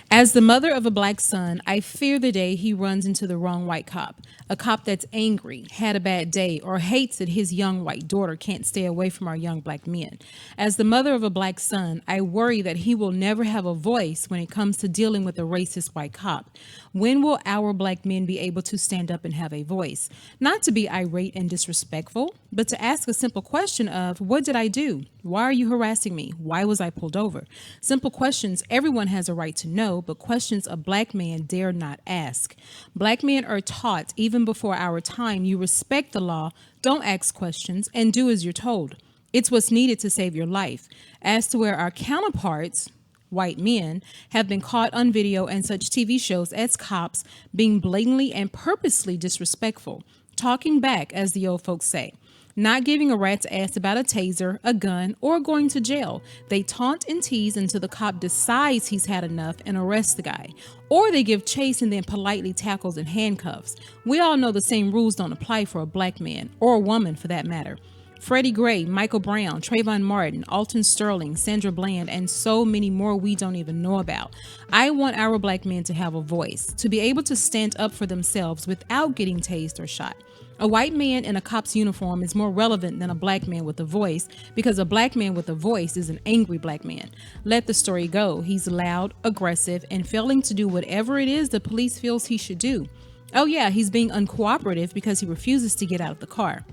As the mother of a black son, I fear the day he runs into the wrong white cop. A cop that's angry, had a bad day, or hates that his young white daughter can't stay away from our young black men. As the mother of a black son, I worry that he will never have a voice when it comes to dealing with a racist white cop. When will our black men be able to stand up and have a voice? Not to be irate and disrespectful, but to ask a simple question of, what did I do? Why are you harassing me? Why was I pulled over? Simple questions everyone has a right to know, but questions a black man dare not ask. Black men are taught, even before our time, you respect the law, don't ask questions, and do as you're told. It's what's needed to save your life. As to where our counterparts, white men, have been caught on video and such TV shows as cops being blatantly and purposely disrespectful, talking back, as the old folks say. Not giving a rat's ass about a taser, a gun, or going to jail. They taunt and tease until the cop decides he's had enough and arrests the guy. Or they give chase and then politely tackles and handcuffs. We all know the same rules don't apply for a black man, or a woman for that matter. Freddie Gray, Michael Brown, Trayvon Martin, Alton Sterling, Sandra Bland, and so many more we don't even know about. I want our black men to have a voice, to be able to stand up for themselves without getting tased or shot. A white man in a cop's uniform is more relevant than a black man with a voice, because a black man with a voice is an angry black man. Let the story go. He's loud, aggressive, and failing to do whatever it is the police feels he should do. Oh yeah, he's being uncooperative because he refuses to get out of the car.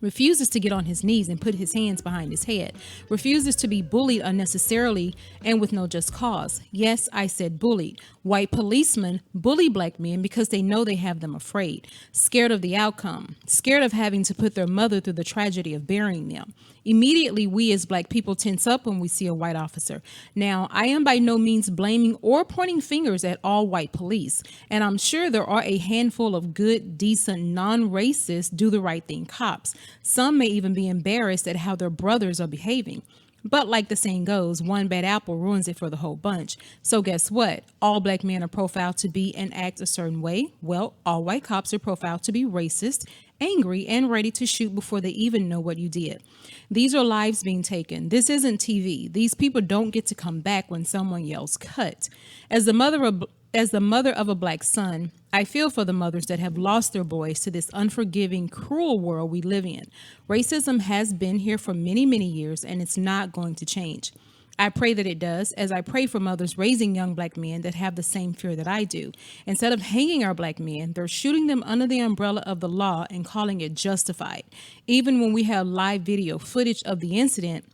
Refuses to get on his knees and put his hands behind his head, refuses to be bullied unnecessarily and with no just cause. Yes, I said bullied. White policemen bully black men because they know they have them afraid, scared of the outcome, scared of having to put their mother through the tragedy of burying them. Immediately, we as black people tense up when we see a white officer. Now, I am by no means blaming or pointing fingers at all white police, and I'm sure there are a handful of good, decent, non-racist, do the right thing cops. Some may even be embarrassed at how their brothers are behaving. But like the saying goes, one bad apple ruins it for the whole bunch. So guess what? All black men are profiled to be and act a certain way. Well, all white cops are profiled to be racist, angry, and ready to shoot before they even know what you did. These are lives being taken. This isn't TV. These people don't get to come back when someone yells cut. As the mother of a black son, I feel for the mothers that have lost their boys to this unforgiving, cruel world we live in. Racism has been here for many, many years, and it's not going to change. I pray that it does, as I pray for mothers raising young black men that have the same fear that I do. Instead of hanging our black men, they're shooting them under the umbrella of the law and calling it justified. Even when we have live video footage of the incident,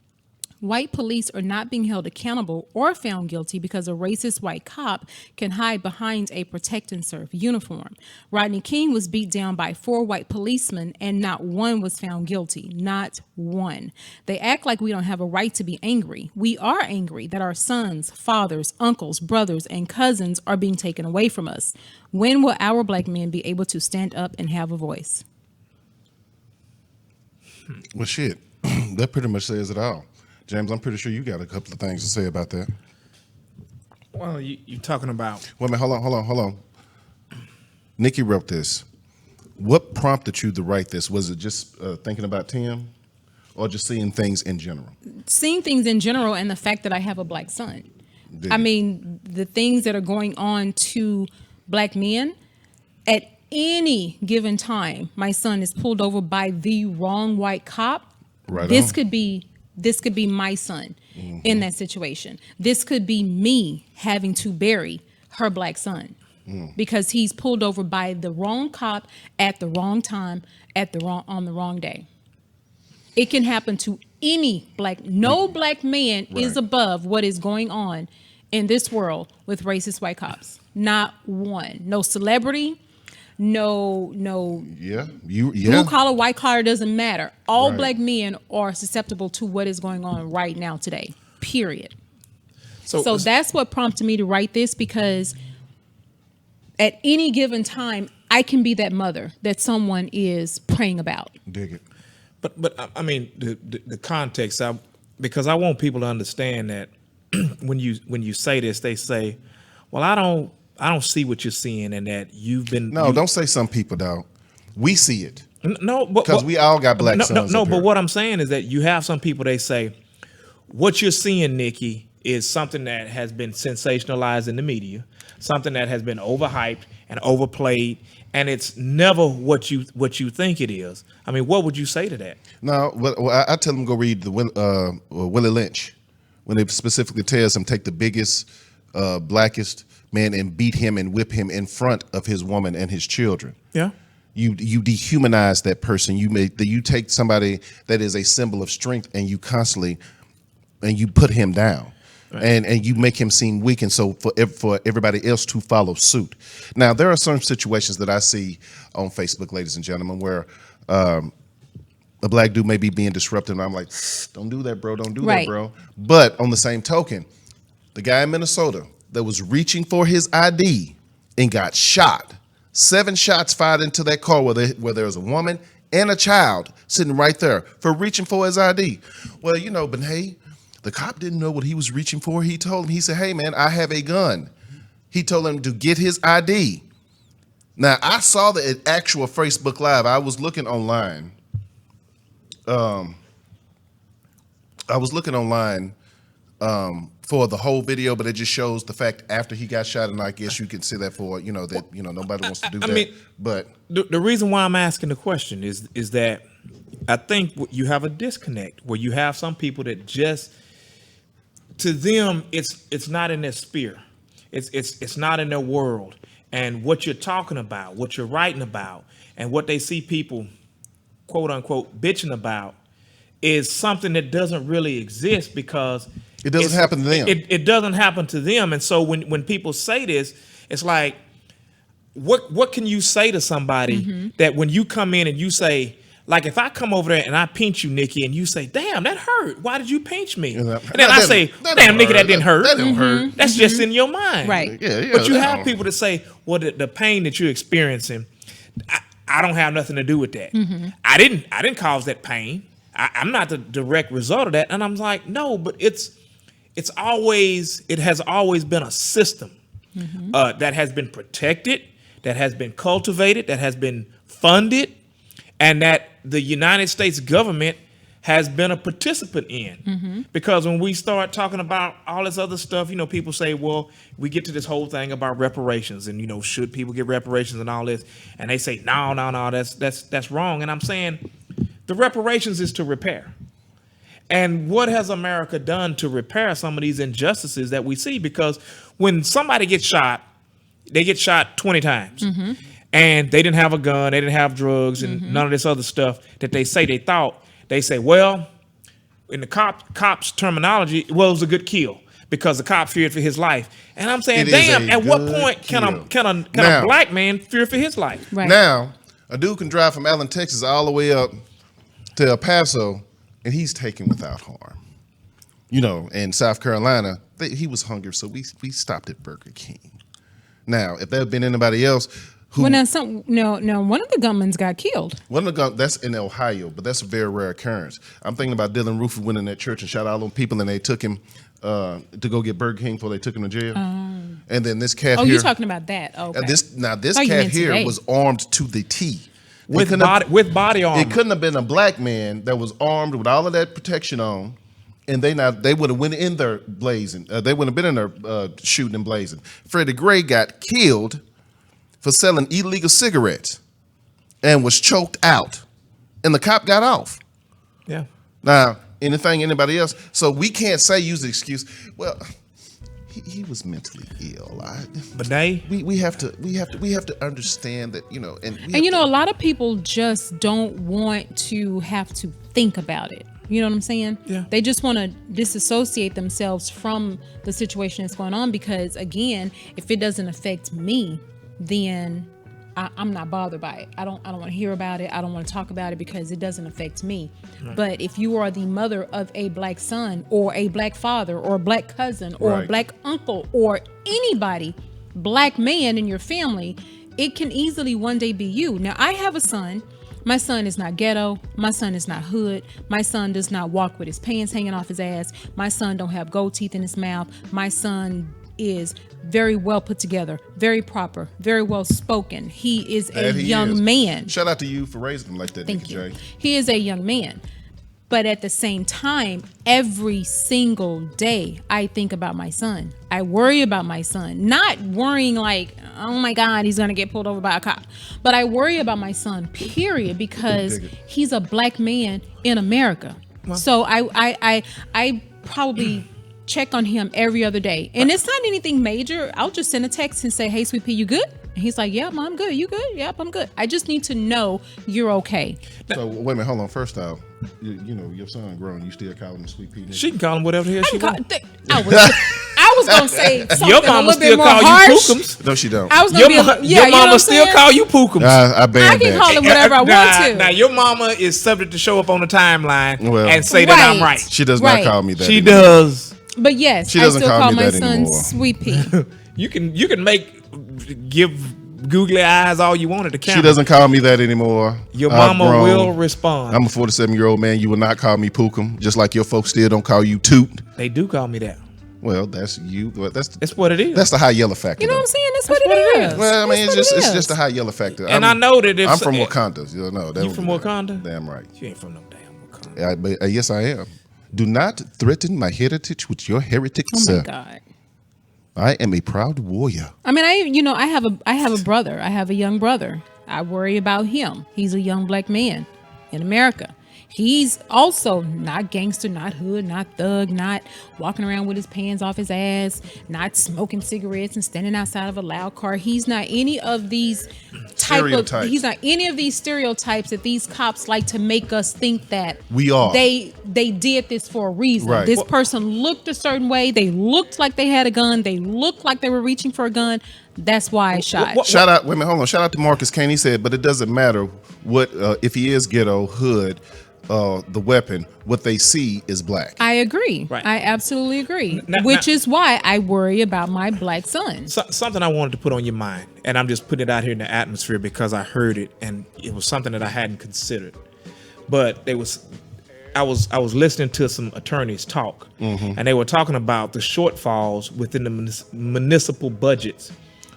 white police are not being held accountable or found guilty because a racist white cop can hide behind a protect and serve uniform. Rodney King was beat down by 4 white policemen and not one was found guilty. Not one. They act like we don't have a right to be angry. We are angry that our sons, fathers, uncles, brothers, and cousins are being taken away from us. When will our black men be able to stand up and have a voice? Well, shit, that pretty much says it all. James, I'm pretty sure you got a couple of things to say about that. Well, you're talking about... Wait a minute, hold on. Nikki wrote this. What prompted you to write this? Was it just thinking about Tim or just seeing things in general? Seeing things in general and the fact that I have a black son. I mean, the things that are going on to black men, at any given time, my son is pulled over by the wrong white cop. Right this on. could be This could be my son in that situation. This could be me having to bury her black son because he's pulled over by the wrong cop at the wrong time on the wrong day. It can happen to any no black man is above what is going on in this world with racist white cops. Not one. No celebrity. No. Blue collar, white collar doesn't matter. All black men are susceptible to what is going on right now today. Period. So that's what prompted me to write this, because at any given time, I can be that mother that someone is praying about. Dig it. But I mean the context. Because I want people to understand that when you say this, they say, "Well, I don't see what you're seeing," and that you've been. No, don't say some people, dog. We see it. No, because we all got black sons. No, but what I'm saying is that you have some people. They say, "What you're seeing, Nikki, is something that has been sensationalized in the media, something that has been overhyped and overplayed, and it's never what you think it is." I mean, what would you say to that? No, well, I tell them go read the Willie Lynch, when they specifically tells him take the biggest, blackest man and beat him and whip him in front of his woman and his children. Yeah. You dehumanize that person. You take somebody that is a symbol of strength and you constantly and you put him down. Right. And you make him seem weak, and so for everybody else to follow suit. Now, there are some situations that I see on Facebook, ladies and gentlemen, where a black dude may be being disruptive, and I'm like, don't do that, bro. Don't do that, bro. But on the same token, the guy in Minnesota that was reaching for his ID and got shot, 7 shots fired into that car where there was a woman and a child sitting right there for reaching for his ID. Well, but hey, the cop didn't know what he was reaching for. He told him, he said, "Hey, man, I have a gun." He told him to get his ID. Now, I saw the actual Facebook Live. I was looking online. For the whole video, but it just shows the fact after he got shot, and I guess you can see that for, nobody wants to do that. I mean, but the reason why I'm asking the question is that I think you have a disconnect where you have some people that just, to them, it's not in their sphere. It's not in their world. And what you're talking about, what you're writing about, and what they see people, quote unquote, bitching about is something that doesn't really exist, because it doesn't happen to them. It doesn't happen to them. And so when people say this, it's like, what can you say to somebody that when you come in and you say, like, if I come over there and I pinch you, Nikki, and you say, "Damn, that hurt. Why did you pinch me?" And then I say, "Damn, Nikki, that didn't hurt." That didn't hurt. That's just in your mind. Right. Yeah, But you have people that say, "Well, the pain that you're experiencing, I don't have nothing to do with that. I didn't cause that pain. I'm not the direct result of that." And I'm like, no, but it has always been a system that has been protected, that has been cultivated, that has been funded, and that the United States government has been a participant in. Because when we start talking about all this other stuff, people say, well, we get to this whole thing about reparations and, should people get reparations and all this? And they say, no, that's wrong. And I'm saying the reparations is to repair. And what has America done to repair some of these injustices that we see? Because when somebody gets shot, they get shot 20 times. And they didn't have a gun, they didn't have drugs, and none of this other stuff that they say they thought. They say, well, in the cops' terminology, well, it was a good kill because the cop feared for his life. And I'm saying, damn, at what point can a black man fear for his life? Right. Now, a dude can drive from Allen, Texas, all the way up to El Paso, and he's taken without harm. In South Carolina, he was hungry, so we stopped at Burger King. Now, if there had been anybody else who... Well, now, one of the gunmen got killed. That's in Ohio, but that's a very rare occurrence. I'm thinking about Dylan Roofer went in that church and shot all them people, and they took him to go get Burger King before they took him to jail. And then this cat here... you're talking about that. Okay. This cat here was armed to the T. With body armor. It couldn't have been a black man that was armed with all of that protection on, and they would have went in there blazing. They would have been in there shooting and blazing. Freddie Gray got killed for selling illegal cigarettes and was choked out, and the cop got off. Yeah. Now, anything anybody else. So we can't say use the excuse. Well, he was mentally ill. But we have to understand that, you know, and a lot of people just don't want to have to think about it. You know what I'm saying? Yeah. They just want to disassociate themselves from the situation that's going on because, again, if it doesn't affect me, then I'm not bothered by it. I don't want to hear about it. I don't want to talk about it because it doesn't affect me. Right. But if you are the mother of a black son or a black father or a black cousin or a black uncle or anybody, black man in your family, it can easily one day be you. Now, I have a son. My son is not ghetto. My son is not hood. My son does not walk with his pants hanging off his ass. My son don't have gold teeth in his mouth. My son is very well put together, very proper, very well spoken. He is a young man. Shout out to you for raising him like that. Thank Nikki you. J. He is a young man. But at the same time, every single day, I think about my son. I worry about my son. Not worrying like, oh my God, he's going to get pulled over by a cop. But I worry about my son, period, because he's a black man in America. Well, so I probably check on him every other day. And it's not anything major. I'll just send a text and say, hey, sweet pea, you good? And he's like, yeah, Mom, I'm good. You good? Yep, I'm good. I just need to know you're okay. So wait a minute, hold on. First off, you know your son grown. You still call him Sweet Pea? She can call him whatever the hell she wants. I was gonna say something your mama a little still bit more call harsh. you Pookums. No, she don't. I was gonna your mama still call you Pookums. I banned I can that. call him whatever I want to. Now your mama is subject to show up on the timeline and say that I'm right. She does not call me that. She anymore. does. But yes, she I doesn't still call me my that son anymore. Sweet Pea. You can give googly eyes all you want at the camera. She doesn't call me that anymore. Your mama will respond. I'm a 47-year-old man. You will not call me Pookum, just like your folks still don't call you Toot. They do call me that. Well, that's you. That's what it is. That's the high yellow factor. You know what I'm saying? That's what it is. Well, I mean, it's just a high yellow factor. And I know that if I'm from Wakanda. You know, you from Wakanda? Damn right. You ain't from no damn Wakanda. Yes, I am. Do not threaten my heritage with your heritage, sir. Oh my God. I am a proud warrior. I mean, I have a brother. I have a young brother. I worry about him. He's a young black man in America. He's also not gangster, not hood, not thug, not walking around with his pants off his ass, not smoking cigarettes and standing outside of a loud car. He's not any of these he's not any of these stereotypes that these cops like to make us think that we are. They did this for a reason. Right. This person looked a certain way. They looked like they had a gun. They looked like they were reaching for a gun. That's why I shot. Shout out, wait a minute, hold on. Shout out to Marcus Kane. He said, but it doesn't matter what if he is ghetto, hood, the weapon, what they see is black. I agree. Right. I absolutely agree. Which is why I worry about my black son. Something I wanted to put on your mind, and I'm just putting it out here in the atmosphere because I heard it, and it was something that I hadn't considered. But I was listening to some attorneys talk, and they were talking about the shortfalls within the municipal budgets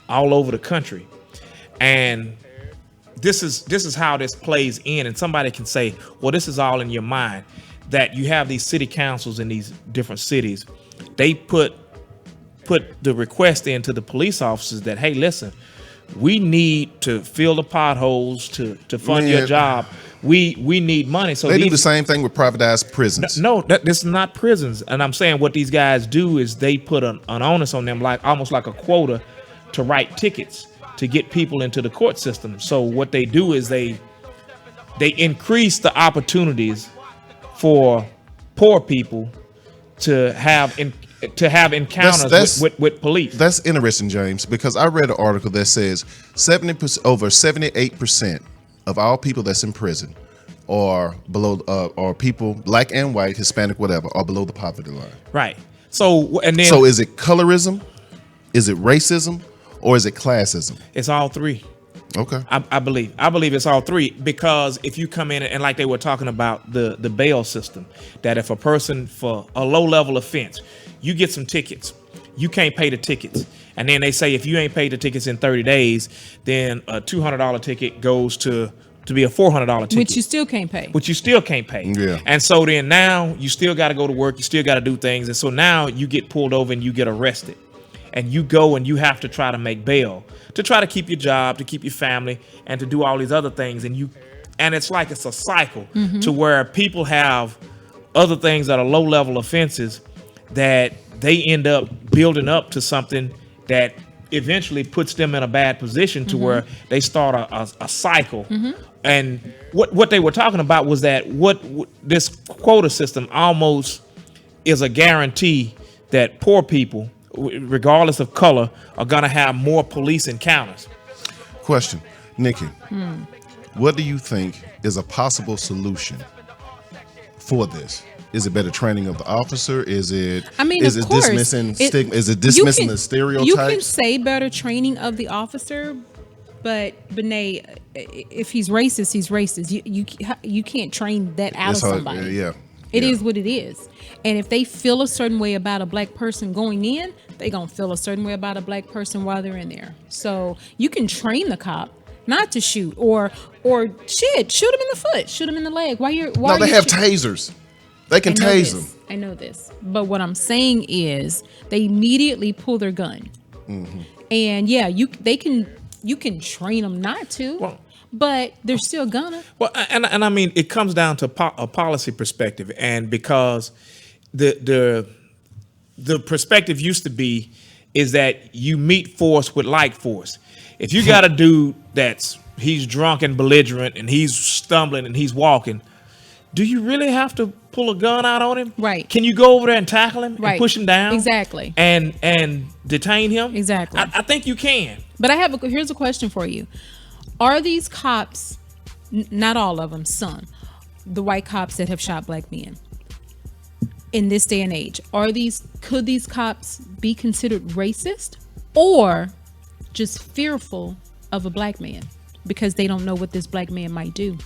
all over the country, and this is how this plays in. And somebody can say, well, this is all in your mind, that you have these city councils in these different cities. They put the request into the police officers that, hey, listen, we need to fill the potholes to fund your job. We need money. So they do the same thing with privatized prisons. No, this is not prisons. And I'm saying what these guys do is they put an onus on them, like almost like a quota, to write tickets to get people into the court system. So what they do is they increase the opportunities for poor people to have encounters with police. That's interesting, James, because I read an article that says 78% of all people that's in prison are below, or people black and white, Hispanic, whatever, are below the poverty line. Right. So is it colorism? Is it racism? Or is it classism? It's all three. Okay. I believe it's all three, because if you come in and like they were talking about the bail system, that if a person for a low level offense, you get some tickets, you can't pay the tickets. And then they say if you ain't paid the tickets in 30 days, then a $200 ticket goes to be a $400 ticket. Which you still can't pay. Yeah. And so then now you still got to go to work. You still got to do things. And so now you get pulled over and you get arrested. And you go and you have to try to make bail to try to keep your job, to keep your family, and to do all these other things. And it's like it's a cycle to where people have other things that are low level offenses that they end up building up to something that eventually puts them in a bad position to where they start a cycle. And what they were talking about was that what this quota system almost is a guarantee that poor people, regardless of color, are going to have more police encounters. Question, Nikki, what do you think is a possible solution for this? Is it better training of the officer? Is it? I mean, is of it course, dismissing stigma? Is it dismissing the stereotypes? You can say better training of the officer, but Benet, if he's racist, he's racist. You can't train that out It's of hard, somebody. yeah. It is what it is. And if they feel a certain way about a black person going in, they gonna feel a certain way about a black person while they're in there. So you can train the cop not to shoot or shoot him in the foot, shoot him in the leg. No, they have tasers. They can tase them. I know this. But what I'm saying is they immediately pull their gun. And yeah, you can train them not to, but they're still gonna. Well, and I mean, it comes down to a policy perspective, and because the perspective used to be is that you meet force with like force. If you got a dude he's drunk and belligerent and he's stumbling and he's walking, do you really have to pull a gun out on him? Right. Can you go over there and tackle him Right. and push him down? Exactly. And detain him? Exactly. I think you can. But here's a question for you. Are these cops, not all of them, some, the white cops that have shot black men in this day and age, could these cops be considered racist or just fearful of a black man because they don't know what this black man might do?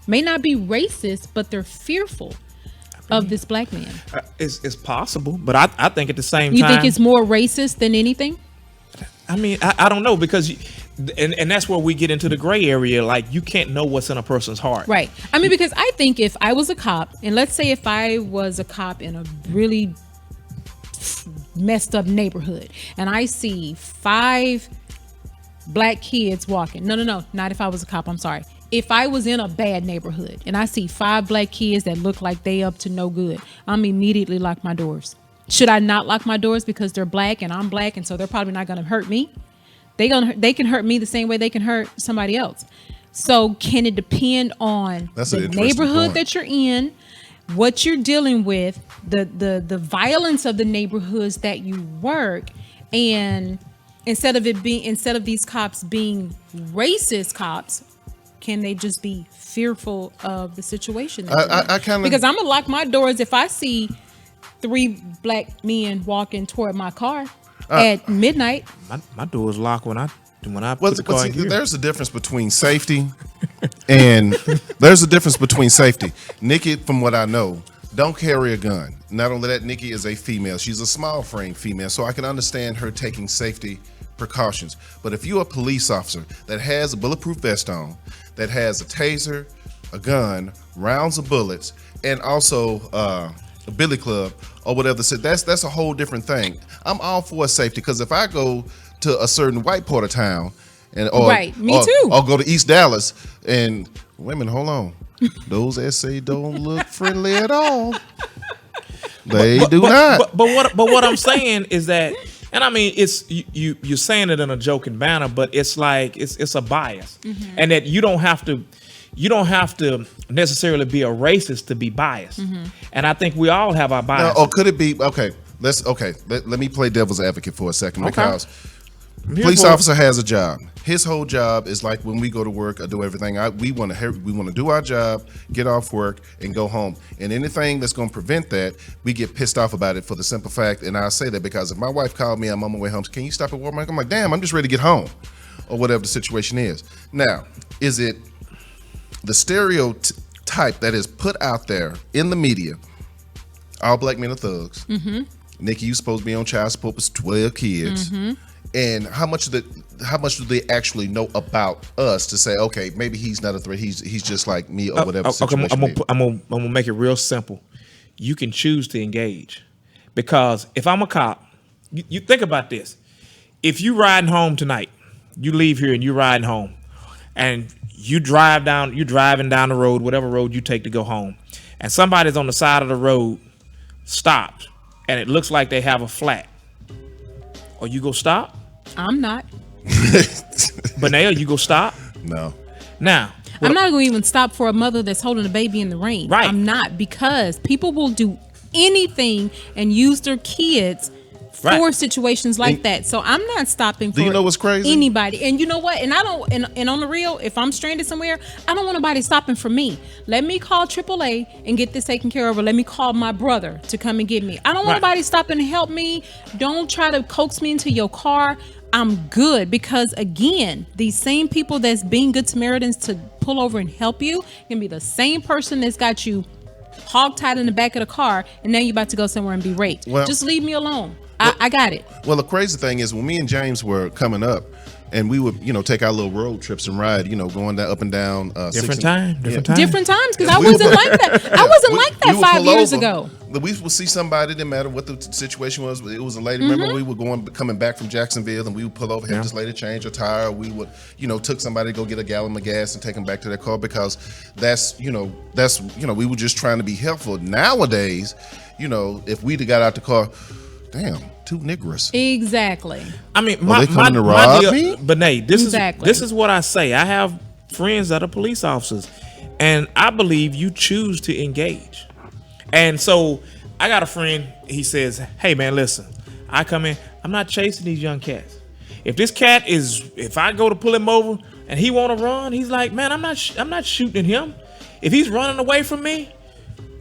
May not be racist, but they're fearful of this black man. It's possible, but I think at the same time. You think it's more racist than anything? I mean, I don't know, because and that's where we get into the gray area. Like, you can't know what's in a person's heart. Right. I mean, because I think if I was a cop, and let's say if I was a cop in a really messed up neighborhood, and I see 5 black kids walking. No, not if I was a cop. I'm sorry. If I was in a bad neighborhood and I see 5 black kids that look like they up to no good, I'm immediately lock my doors. Should I not lock my doors because they're black and I'm black, and so they're probably not going to hurt me? They can hurt me the same way they can hurt somebody else. So can it depend on the neighborhood that you're in, what you're dealing with, the violence of the neighborhoods that you work, and instead of these cops being racist cops, can they just be fearful of the situation? Because I'm gonna lock my doors if I see 3 black men walking toward my car at midnight. My door's locked when I put the car in gear. There's a difference between safety and Nikki, from what I know, don't carry a gun. Not only that, Nikki is a female. She's a small frame female, so I can understand her taking safety precautions. But if you're a police officer that has a bulletproof vest on, that has a taser, a gun, rounds of bullets, and also a billy club or whatever, so that's a whole different thing. I'm all for safety, because if I go to a certain white part of town me too, or go to East Dallas and women, hold on, those SA don't look friendly at all. They do not. But what I'm saying is that, and I mean, it's you're saying it in a joking manner, but it's like it's a bias, and that you don't have to necessarily be a racist to be biased. And I think we all have our bias. Or could it be let me play devil's advocate for a second, because police officer has a job. His whole job is like when we go to work or do everything. We want to do our job, get off work, and go home. And anything that's going to prevent that, we get pissed off about it for the simple fact. And I say that because if my wife called me, I'm on my way home. Can you stop at Walmart? I'm like, damn, I'm just ready to get home, or whatever the situation is. Now, is it the stereotype that is put out there in the media? All black men are thugs. Nikki, you supposed to be on child support with 12 kids. And how much do they actually know about us to say, okay, maybe he's not a threat, he's just like me, or whatever situation. I'm gonna make it real simple. You can choose to engage, because if I'm a cop, you think about this. If you riding home tonight, you leave here and you riding home, and you're driving down the road, whatever road you take to go home, and somebody's on the side of the road, stopped, and it looks like they have a flat, are you gonna stop? I'm not. Benet, you go stop? No. Now, I'm not going to even stop for a mother that's holding a baby in the rain. Right. I'm not, because people will do anything and use their kids for situations like that. So I'm not stopping for you know what's crazy? anybody. And you know what? And I don't, and on the real, if I'm stranded somewhere, I don't want nobody stopping for me. Let me call AAA and get this taken care of, or let me call my brother to come and get me. I don't want nobody stopping to help me. Don't try to coax me into your car. I'm good, because again, these same people that's being good Samaritans to pull over and help you can be the same person that's got you hogtied in the back of the car, and now you're about to go somewhere and be raped. Well, just leave me alone. I got it. Well, the crazy thing is, when me and James were coming up, and we would, take our little road trips and ride, going up and down. Different times, because I wasn't like that. I wasn't like that 5 years ago. We would see somebody, didn't matter what the situation was. It was a lady. Remember, we were coming back from Jacksonville, and we would pull over, have this lady change her tire. We would, took somebody to go get a gallon of gas and take them back to their car, because we were just trying to be helpful. Nowadays, if we'd have got out the car, damn, two niggers. Exactly. I mean, they coming to rob me? Benet, this is what I say. I have friends that are police officers, and I believe you choose to engage. And so I got a friend, he says, hey man, listen, I come in, I'm not chasing these young cats. If this cat if I go to pull him over and he want to run, he's like, man, I'm not shooting him. If he's running away from me,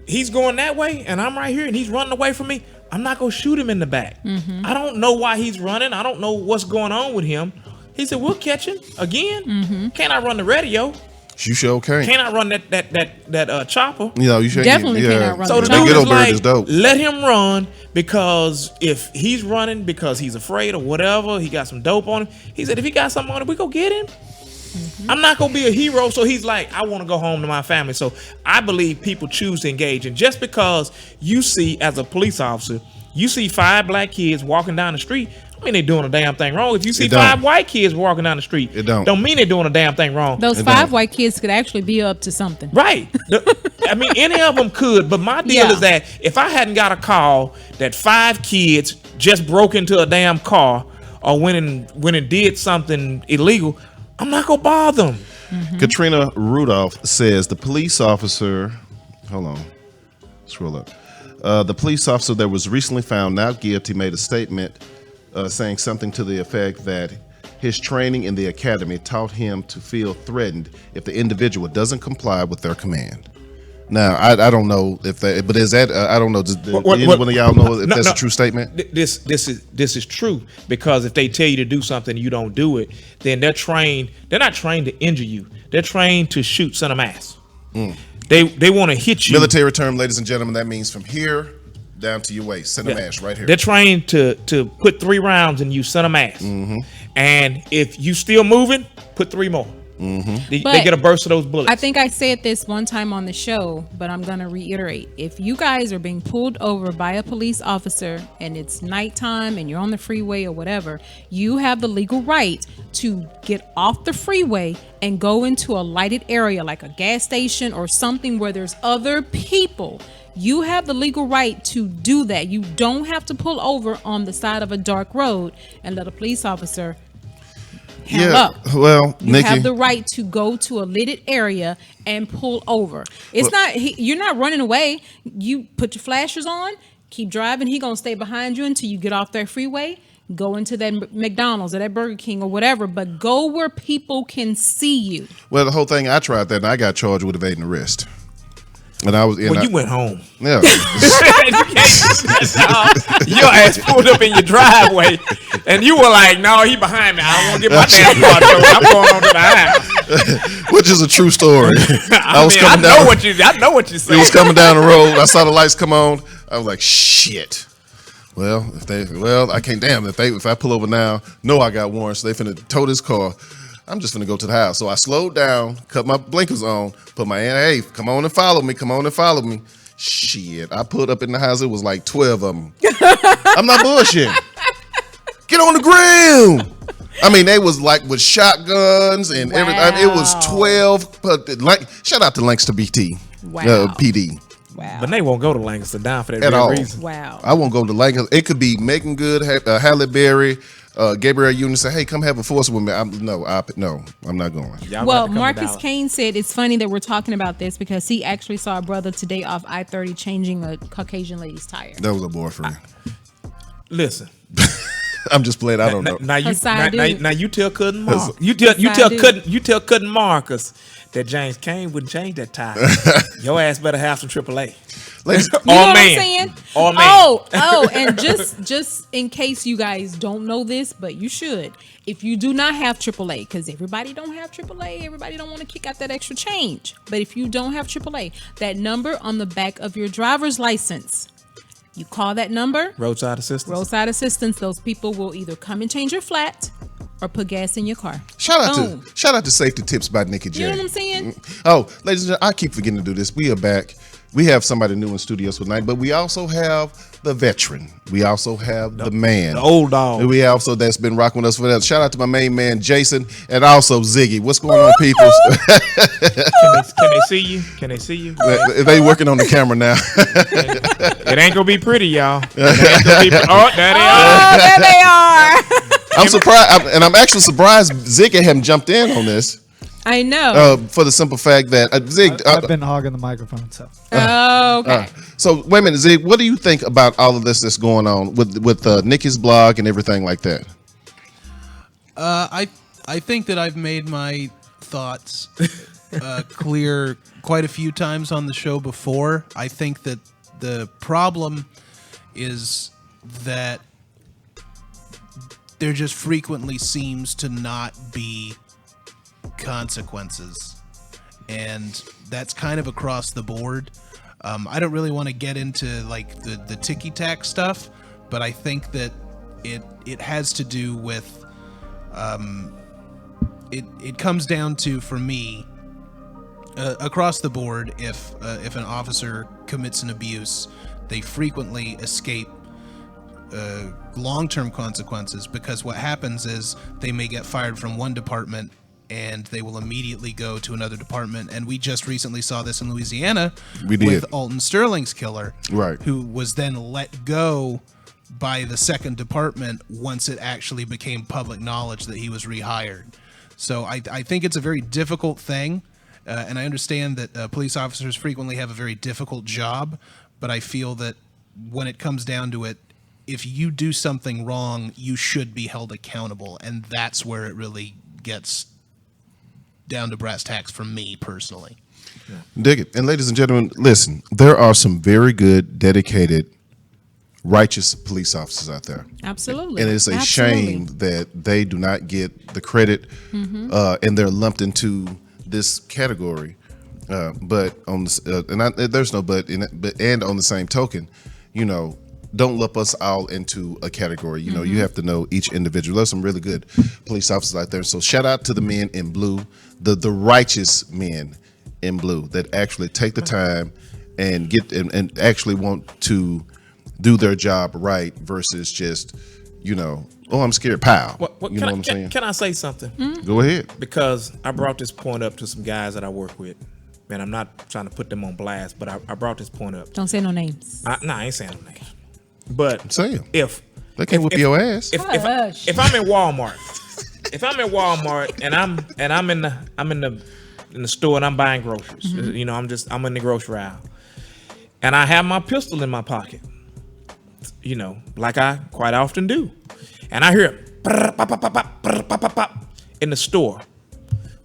he's going that way, and I'm right here and he's running away from me, I'm not going to shoot him in the back. I don't know why he's running. I don't know what's going on with him. He said, we'll catch him again. Can I run the radio? You sure can. Can I run that chopper? You sure definitely cannot run. So the dude is like, let him run, because if he's running because he's afraid or whatever, he got some dope on him. He said, if he got something on him, we go get him. I'm not gonna be a hero. So he's like, I want to go home to my family. So I believe people choose to engage, and just because you see, as a police officer, you see 5 black kids walking down the street, I mean, they're doing a damn thing wrong. If you see 5 white kids walking down the street, it don't mean they're doing a damn thing wrong. Those 5 white kids could actually be up to something. Right. I mean, any of them could, but my deal is that if I hadn't got a call that 5 kids just broke into a damn car or went and did something illegal, I'm not gonna bother them. Katrina Rudolph says the police officer, hold on, scroll up. The police officer that was recently found not guilty made a statement saying something to the effect that his training in the academy taught him to feel threatened if the individual doesn't comply with their command. Now, I don't know if that, but is that I don't know. Does anyone of y'all know if that's a true statement? This is true, because if they tell you to do something and you don't do it, then they're trained. They're not trained to injure you. They're trained to shoot, send a mass. They want to hit you. Military term, ladies and gentlemen, that means from here down to your waist. Send a mash right here. They're trained to put 3 rounds in you, send a mass. And if you still moving, put 3 more. They get a burst of those bullets. I think I said this one time on the show, but I'm going to reiterate. If you guys are being pulled over by a police officer and it's nighttime and you're on the freeway or whatever, you have the legal right to get off the freeway and go into a lighted area like a gas station or something where there's other people. You have the legal right to do that. You don't have to pull over on the side of a dark road and let a police officer up. Well, you Nikki, have the right to go to a lit area and pull over. It's you're not running away. You put your flashers on, keep driving. He gonna stay behind you until you get off that freeway. Go into that McDonald's or that Burger King or whatever, but go where people can see you. Well, the whole thing, I tried that and I got charged with evading arrest. And I was you went home. Yeah. Your ass pulled up in your driveway and you were like, no, he behind me. I don't want to get my damn car towed. I'm going on to the house. Which is a true story. I know what you said. It was coming down the road. I saw the lights come on. I was like, shit. Well, I can't. Damn, if I pull over now, I got warrants. So they finna tow this car. I'm just gonna go to the house. So I slowed down, cut my blinkers on, put my hand, hey, come on and follow me. Shit, I pulled up in the house. It was like 12 of them. I'm not bullshitting. Get on the ground. I mean, they was like with shotguns and everything. It was 12. But shout out to Lancaster BT, PD. Wow. But they won't go to Lancaster down for that At very all. reason. Wow. I won't go to Lancaster. It could be Megan Good, Halle Berry, Gabrielle Union say, "Hey, come have a foursome with me." I'm not going. Well, Marcus Kane said it's funny that we're talking about this because he actually saw a brother today off I-30 changing a Caucasian lady's tire. That was a boyfriend. Listen. I'm just playing. I don't know. Now you tell Cousin Mark. You tell Cousin Marcus that James Kane wouldn't change that tire. Your ass better have some AAA. You know what I'm saying? Oh, and just in case you guys don't know this, but you should. If you do not have AAA, because everybody don't have AAA, everybody don't want to kick out that extra change. But if you don't have AAA, that number on the back of your driver's license, you call that number. Roadside assistance. Roadside assistance. Those people will either come and change your flat or put gas in your car. Shout out to Safety Tips by Nikki J. You know what I'm saying? Oh, ladies and gentlemen, I keep forgetting to do this. We are back. We have somebody new in studios tonight, but we also have the veteran. We also have the man, the old dog. We also that's been rocking with us for that. Shout out to my main man Jason and also Ziggy. What's going on, people? Can they see you? Can they see you? They working on the camera now. It ain't gonna be pretty, y'all. There they are. I'm surprised, and I'm actually surprised Ziggy hadn't jumped in on this. I know. For the simple fact that Zig, I've been hogging the microphone, so. Okay. So wait a minute, Zig. What do you think about all of this that's going on with Nikki's blog and everything like that? I think that I've made my thoughts clear quite a few times on the show before. I think that the problem is that there just frequently seems to not be consequences, and that's kind of across the board. I don't really want to get into like the ticky-tack stuff, but I think that it has to do with it comes down to, for me, across the board, if an officer commits an abuse, they frequently escape long-term consequences, because what happens is they may get fired from one department and they will immediately go to another department. And we just recently saw this in Louisiana with Alton Sterling's killer, right, who was then let go by the second department once it actually became public knowledge that he was rehired. So I think it's a very difficult thing, and I understand that police officers frequently have a very difficult job, but I feel that when it comes down to it, if you do something wrong, you should be held accountable, and that's where it really gets down to brass tacks for me personally. Dig it. And ladies and gentlemen, listen, there are some very good, dedicated, righteous police officers out there. Absolutely. And it's a shame that they do not get the credit, and they're lumped into this category. But on the, there's no but in it, and on the same token, you know, don't lump us all into a category. You know, you have to know each individual. There's some really good police officers out there. So shout out to the men in blue, the righteous men in blue that actually take the time and get and actually want to do their job right versus just, you know, oh, I'm scared, pal. You know what I'm saying? Can I say something? Go ahead. Because I brought this point up to some guys that I work with. And I'm not trying to put them on blast, but I brought this point up. Don't say no names. I ain't saying no names. But say if they can't whip your ass, if I'm in Walmart, and I'm in the store and I'm buying groceries, you know, I'm in the grocery aisle, and I have my pistol in my pocket, you know, like I quite often do, and I hear in the store.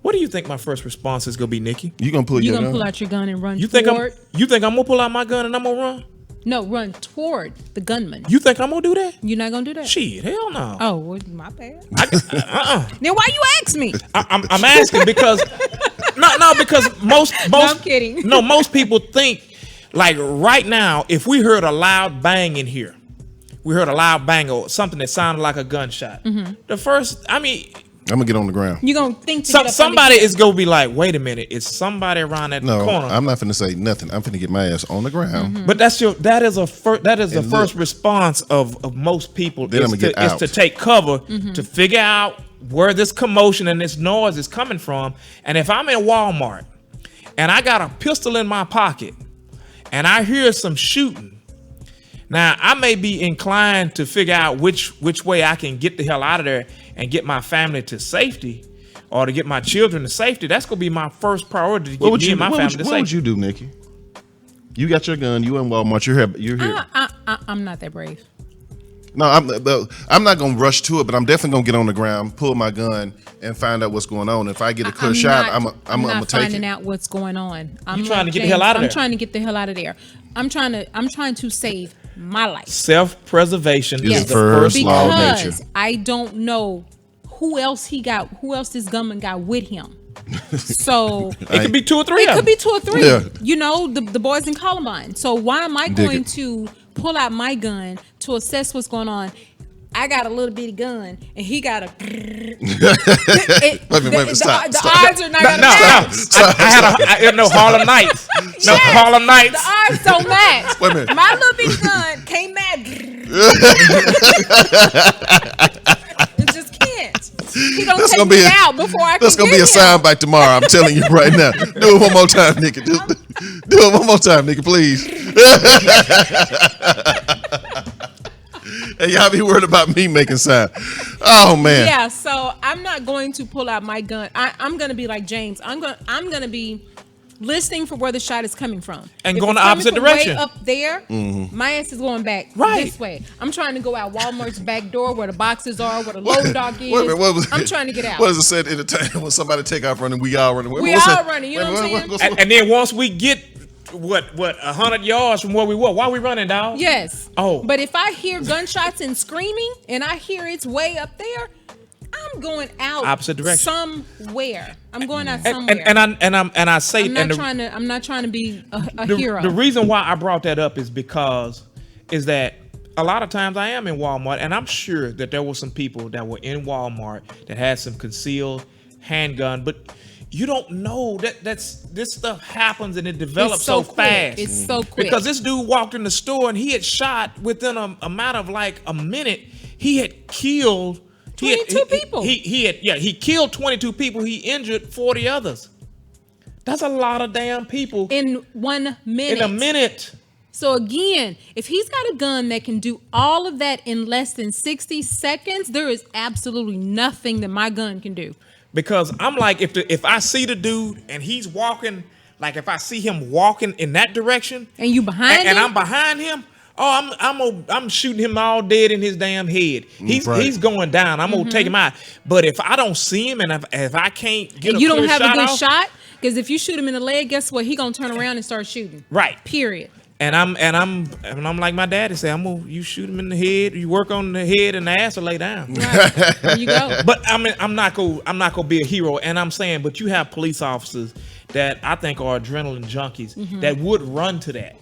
What do you think my first response is gonna be, Nikki? You gonna pull out your gun and run? You think I'm gonna pull out my gun and I'm gonna run? No, run toward the gunman. You think I'm gonna do that? You're not gonna do that? Shit, hell no. Oh, well, my bad. Then why you ask me? I'm asking because because most no, I'm kidding. No, most people think like right now, if we heard a loud bang in here, we heard a loud bang or something that sounded like a gunshot. The first, I mean, I'm gonna get on the ground. You gonna think somebody is gonna be like, wait a minute, it's somebody around that corner. No, I'm not finna say nothing. I'm finna get my ass on the ground. But that is the first response of most people is to take cover to figure out where this commotion and this noise is coming from. And if I'm in Walmart and I got a pistol in my pocket and I hear some shooting, now I may be inclined to figure out which way I can get the hell out of there and get my family to safety, or to get my children to safety. That's gonna be my first priority, to get me and my family to safety. What would you do, Nikki? You got your gun. You in Walmart. You're here. I'm not that brave. No, I'm not gonna rush to it, but I'm definitely gonna get on the ground, pull my gun, and find out what's going on. If I get a clear shot, I'm gonna take it. Finding out what's going on. You trying to get the hell out of there? I'm trying to get the hell out of there. I'm trying to save my life. Self-preservation is the first law of nature. Because I don't know who else this gunman got with him. So it could be 2 or 3. It could be 2 or 3. Yeah. You know, the boys in Columbine. So why am I going to pull out my gun to assess what's going on? I got a little bitty gun, and he got a. Wait a minute, stop. The odds are not gonna match. I had no Harlem Nights. No Harlem Nights. The odds don't match. Wait a minute. My little bitty gun can't match. It just can't. He gonna take me out before I can. That's gonna be a soundbite tomorrow. I'm telling you right now. Do it one more time, Nikki. Do it one more time, Nikki, please. Hey, y'all be worried about me making sound. Oh man. Yeah, so I'm not going to pull out my gun. I'm gonna be like James. I'm gonna be listening for where the shot is coming from. And if going the it's opposite from direction. Way up there, my ass is going back this way. I'm trying to go out Walmart's back door where the boxes are, where the load dog is. Wait a minute, what was I'm it? trying to get out. What does it say in the time when somebody take off running? We all running. We all running. You know what I'm saying? And then once we get 100 yards from where we were, why are we running, dog? Yes. Oh. But if I hear gunshots and screaming, and I hear it's way up there, I'm going out opposite direction somewhere. I'm going out somewhere. I'm not trying to be a hero. The reason why I brought that up is that a lot of times I am in Walmart, and I'm sure that there were some people that were in Walmart that had some concealed handgun, but you don't know this stuff happens and it develops so fast. It's so quick. Because this dude walked in the store and he had shot within a matter of like a minute. He had killed 22 people. He killed 22 people. He injured 40 others. That's a lot of damn people in 1 minute. In a minute. So again, if he's got a gun that can do all of that in less than 60 seconds, there is absolutely nothing that my gun can do. Because I'm like, if I see the dude and he's walking, like if I see him walking in that direction, and you behind him, and I'm behind him, I'm shooting him all dead in his damn head. He's going down. I'm gonna take him out. But if I don't see him, and if I can't get and you don't have a good off, shot, because if you shoot him in the leg, guess what? He gonna turn around and start shooting. Right. Period. And I'm like my daddy said, you shoot him in the head, you work on the head and the ass, or lay down. Right. There you go. But I mean, I'm not gonna be a hero. And I'm saying, but you have police officers that I think are adrenaline junkies that would run to that.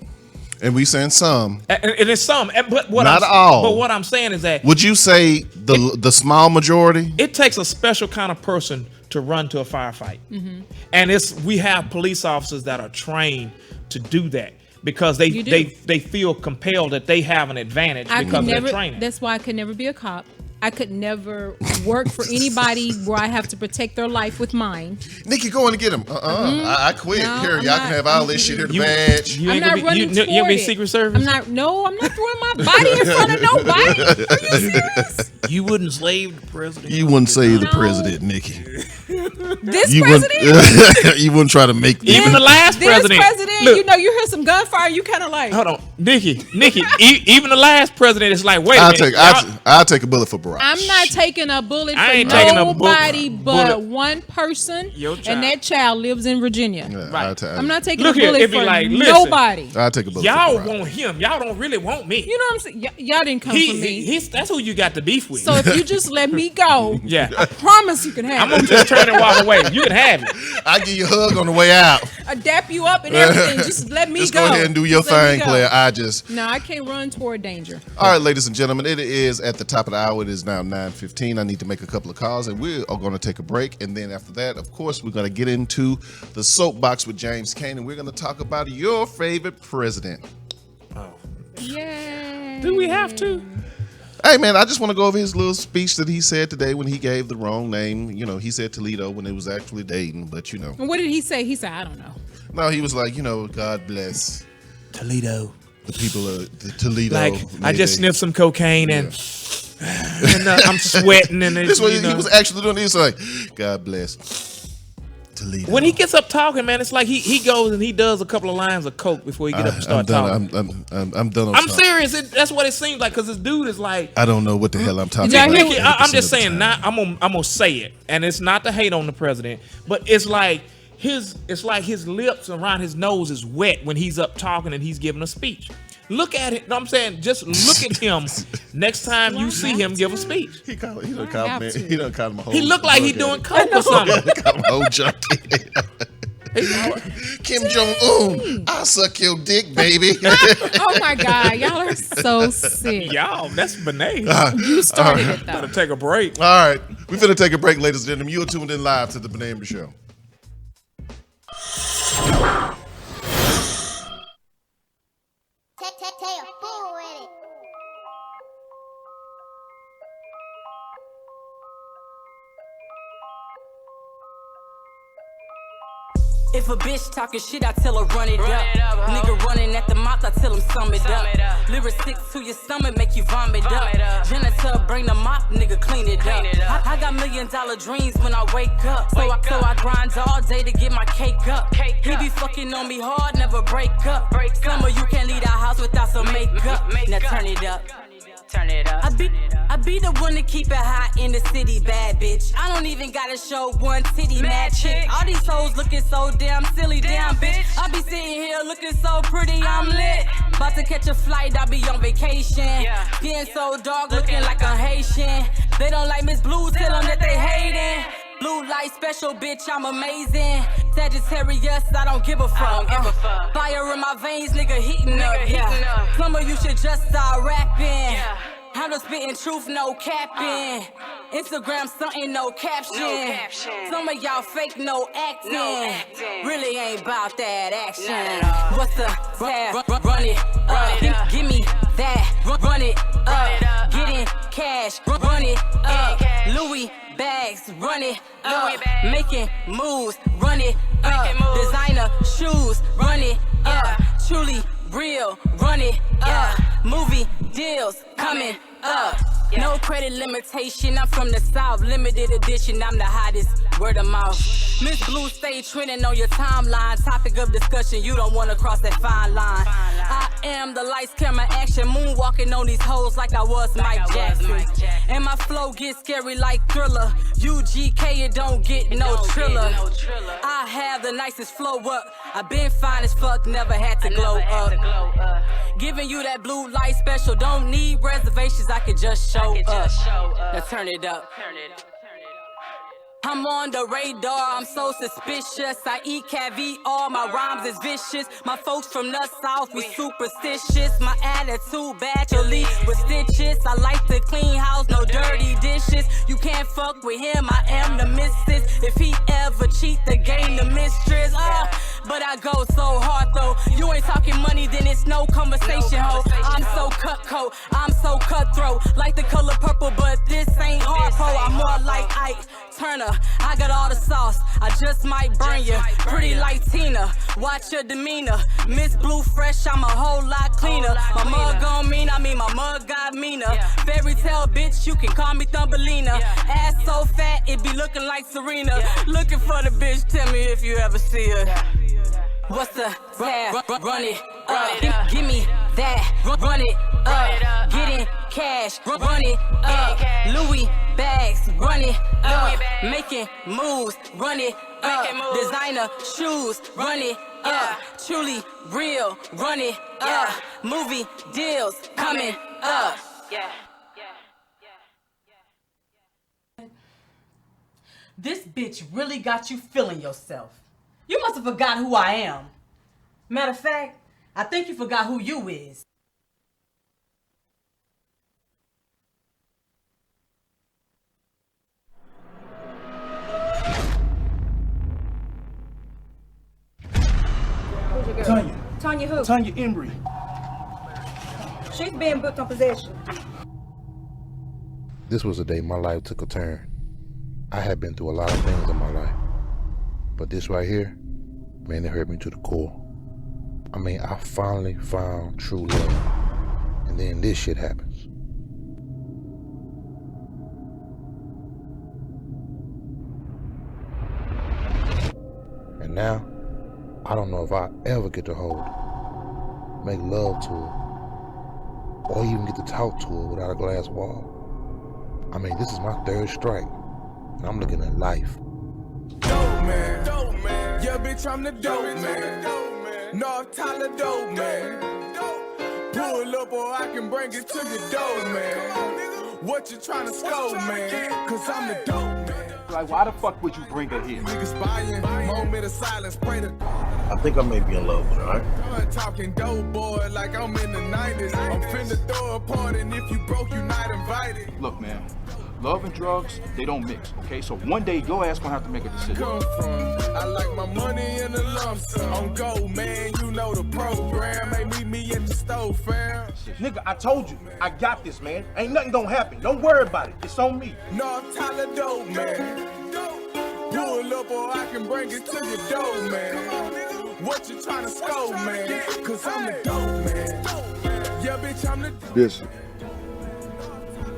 And we saying some. And it's some, but not all. But what I'm saying is that, would you say the small majority? It takes a special kind of person to run to a firefight, and we have police officers that are trained to do that. Because they feel compelled that they have an advantage because of their training. That's why I could never be a cop. I could never work for anybody where I have to protect their life with mine. Nikki, go in and get him. I quit. No, here, y'all can have all this shit here, the badge. I'm not running toward you be it. Secret Service? I'm not throwing my body in front of nobody. Are you serious? You wouldn't slave the president. You wouldn't save the president, Nikki. This president? You wouldn't try to make even the last president. This president, look, you hear some gunfire, you kind of like. Hold on, Nikki. Even the last president is like, wait a minute. I'll take a bullet for Barack. I'm not taking a bullet for nobody but one person, and that child lives in Virginia. Yeah, right. I'm not taking a bullet for nobody. I'll take a bullet. Y'all want him. Y'all don't really want me. You know what I'm saying? Y'all didn't come for me. That's who you got the beef with. So if you just let me go, I promise you can have it. I'm gonna just turn and walk away. You can have it. I'll give you a hug on the way out. I dap you up and everything. Just let me just go. Go ahead and do your thing, player. No, I can't run toward danger. All right, ladies and gentlemen, it is at the top of the hour. It is now 9:15. I need to make a couple of calls, and we are going to take a break. And then after that, of course, we're going to get into the soapbox with James Kane, and we're going to talk about your favorite president. Oh, yay! Do we have to? Hey, man, I just want to go over his little speech that he said today when he gave the wrong name. You know, he said Toledo when it was actually Dayton, but you know. And what did he say? He said, I don't know. No, he was like, God bless. Toledo. The people of the Toledo. Like, I just sniffed some cocaine and I'm sweating. And This what he was actually doing. He's like, God bless Toledo. When he gets up talking, man, it's like he goes and he does a couple of lines of coke before he get up and start talking. I'm done. I'm serious. That's what it seems like, because this dude is like, I don't know what the hell I'm talking about. I'm just saying. I'm gonna say it, and it's not to hate on the president, but it's like his lips around his nose is wet when he's up talking and he's giving a speech. Look at it. I'm saying, just look at him next time you see him give a speech. He done called him a whole. He look like he doing coke or something. He called him a whole junkie. Kim Jong-un, I'll suck your dick, baby. Oh my God, y'all are so sick. Y'all, that's Benet. You started it though. Gotta take a break. All right, we finna take a break, ladies and gentlemen. You're tuned in live to the Benet Embry Show. If a bitch talking shit, I tell her run it up. Nigga running at the mouth, I tell him sum it up. Lyrics stick to your stomach, make you vomit up. Janitor, bring the mop, nigga, clean it up. I got $1 million dreams when I wake up. So I grind all day to get my cake up. He be fucking on me hard, never break up. Summer, you can't leave our house without some makeup. Now turn it up. Turn it up. I be the one to keep it hot in the city, bad bitch. I don't even gotta show one titty, mad chick. All these hoes looking so damn silly, damn bitch. I be sitting here looking so pretty, I'm lit. About to catch a flight, I be on vacation. Skin so dark, looking like a Haitian. They don't like Miss Blue, tell them that they hating. Blue light special, bitch, I'm amazing. Sagittarius, I don't give a fuck. Fire in my veins, nigga, heating up. Plumber, you should just start rapping. I'm just spitting truth, no capping. Instagram something, no caption. Some of y'all fake, no acting. Really ain't about that action. What's the run it up? Give me that. Run it up. Getting cash. Run it up. Louis bags. Run it up. Making moves. Run it up. Designer shoes. Run it up. Truly real. Run it up. Movie deals coming up. No credit limitation, I'm from the South. Limited edition, I'm the hottest. Word of mouth. Miss Blue stay trending on your timeline. Topic of discussion, you don't wanna cross that fine line. I am the lights, camera, action. Moonwalking on these hoes like I was Mike Jackson. And my flow gets scary like Thriller. UGK, it don't get no Triller. I have the nicest flow up. I been fine as fuck, never had to glow up. Giving you that blue light special. Don't need reservations, I can just show up. Now turn it up. I'm on the radar, I'm so suspicious. I eat caviar, my rhymes is vicious. My folks from the South, we superstitious. My attitude bad, you'll leave with stitches. I like to clean house, no dirty dishes. You can't fuck with him, I am the missus. If he ever cheat, the game the mistress. But I go so hard though. You ain't talking money, then it's no conversation, ho. I'm so cutthroat, I'm so cutthroat. Like the color purple, but this ain't hard pro. I'm more like Ike Turner. I got all the sauce, I just might burn you. Pretty like Tina, watch your demeanor. Miss Blue fresh, I'm a whole lot cleaner. My mug gon' mean, I mean my mug got meaner. Fairy tale bitch, you can call me Thumbelina. Ass so fat, it be looking like Serena. Looking for the bitch, tell me if you ever see her. What's the run it up? Give me that. Run it up. Getting cash. Run it up. Louis bags. Run it up. Making moves. Run it up. Designer shoes. Run it up. Truly real. Run it up. Movie deals coming up. This bitch really got you feeling yourself. You must have forgot who I am. Matter of fact, I think you forgot who you is. Tanya. Tanya who? Tanya Embry. She's being booked on possession. This was the day my life took a turn. I had been through a lot of things in my life, but this right here, man, it hurt me to the core. I mean, I finally found true love. And then this shit happens. And now, I don't know if I ever get to hold her, make love to her, or even get to talk to her without a glass wall. I mean, this is my third strike, and I'm looking at life. Dope man. Yeah, bitch, I'm the dope man. North Tyler dope man. Pull up or I can bring it to your door, man. What you trying to scope, man? Cause I'm the dope man. Like, why the fuck would you bring her here? Niggas buying, moment of silence, pray to I think I may be in love with her, right? I'm talking dope boy like I'm in the 90s. I'm finna throw a party, and if you broke, you not invited. Look, man, love and drugs, they don't mix, okay? So one day, your ass gonna have to make a decision. Come from, I like my money in a lump sum. On go, man, you know the program. Hey, meet me at the stove, fam. Nigga, I told you, I got this, man. Ain't nothing gonna happen. Don't worry about it. It's on me. North Tyler dope, man. Pull up or I can bring it to your door, man. What you trying to scope, man? Cause I'm the dope, man. Yeah, bitch, I'm the dope. Bishop,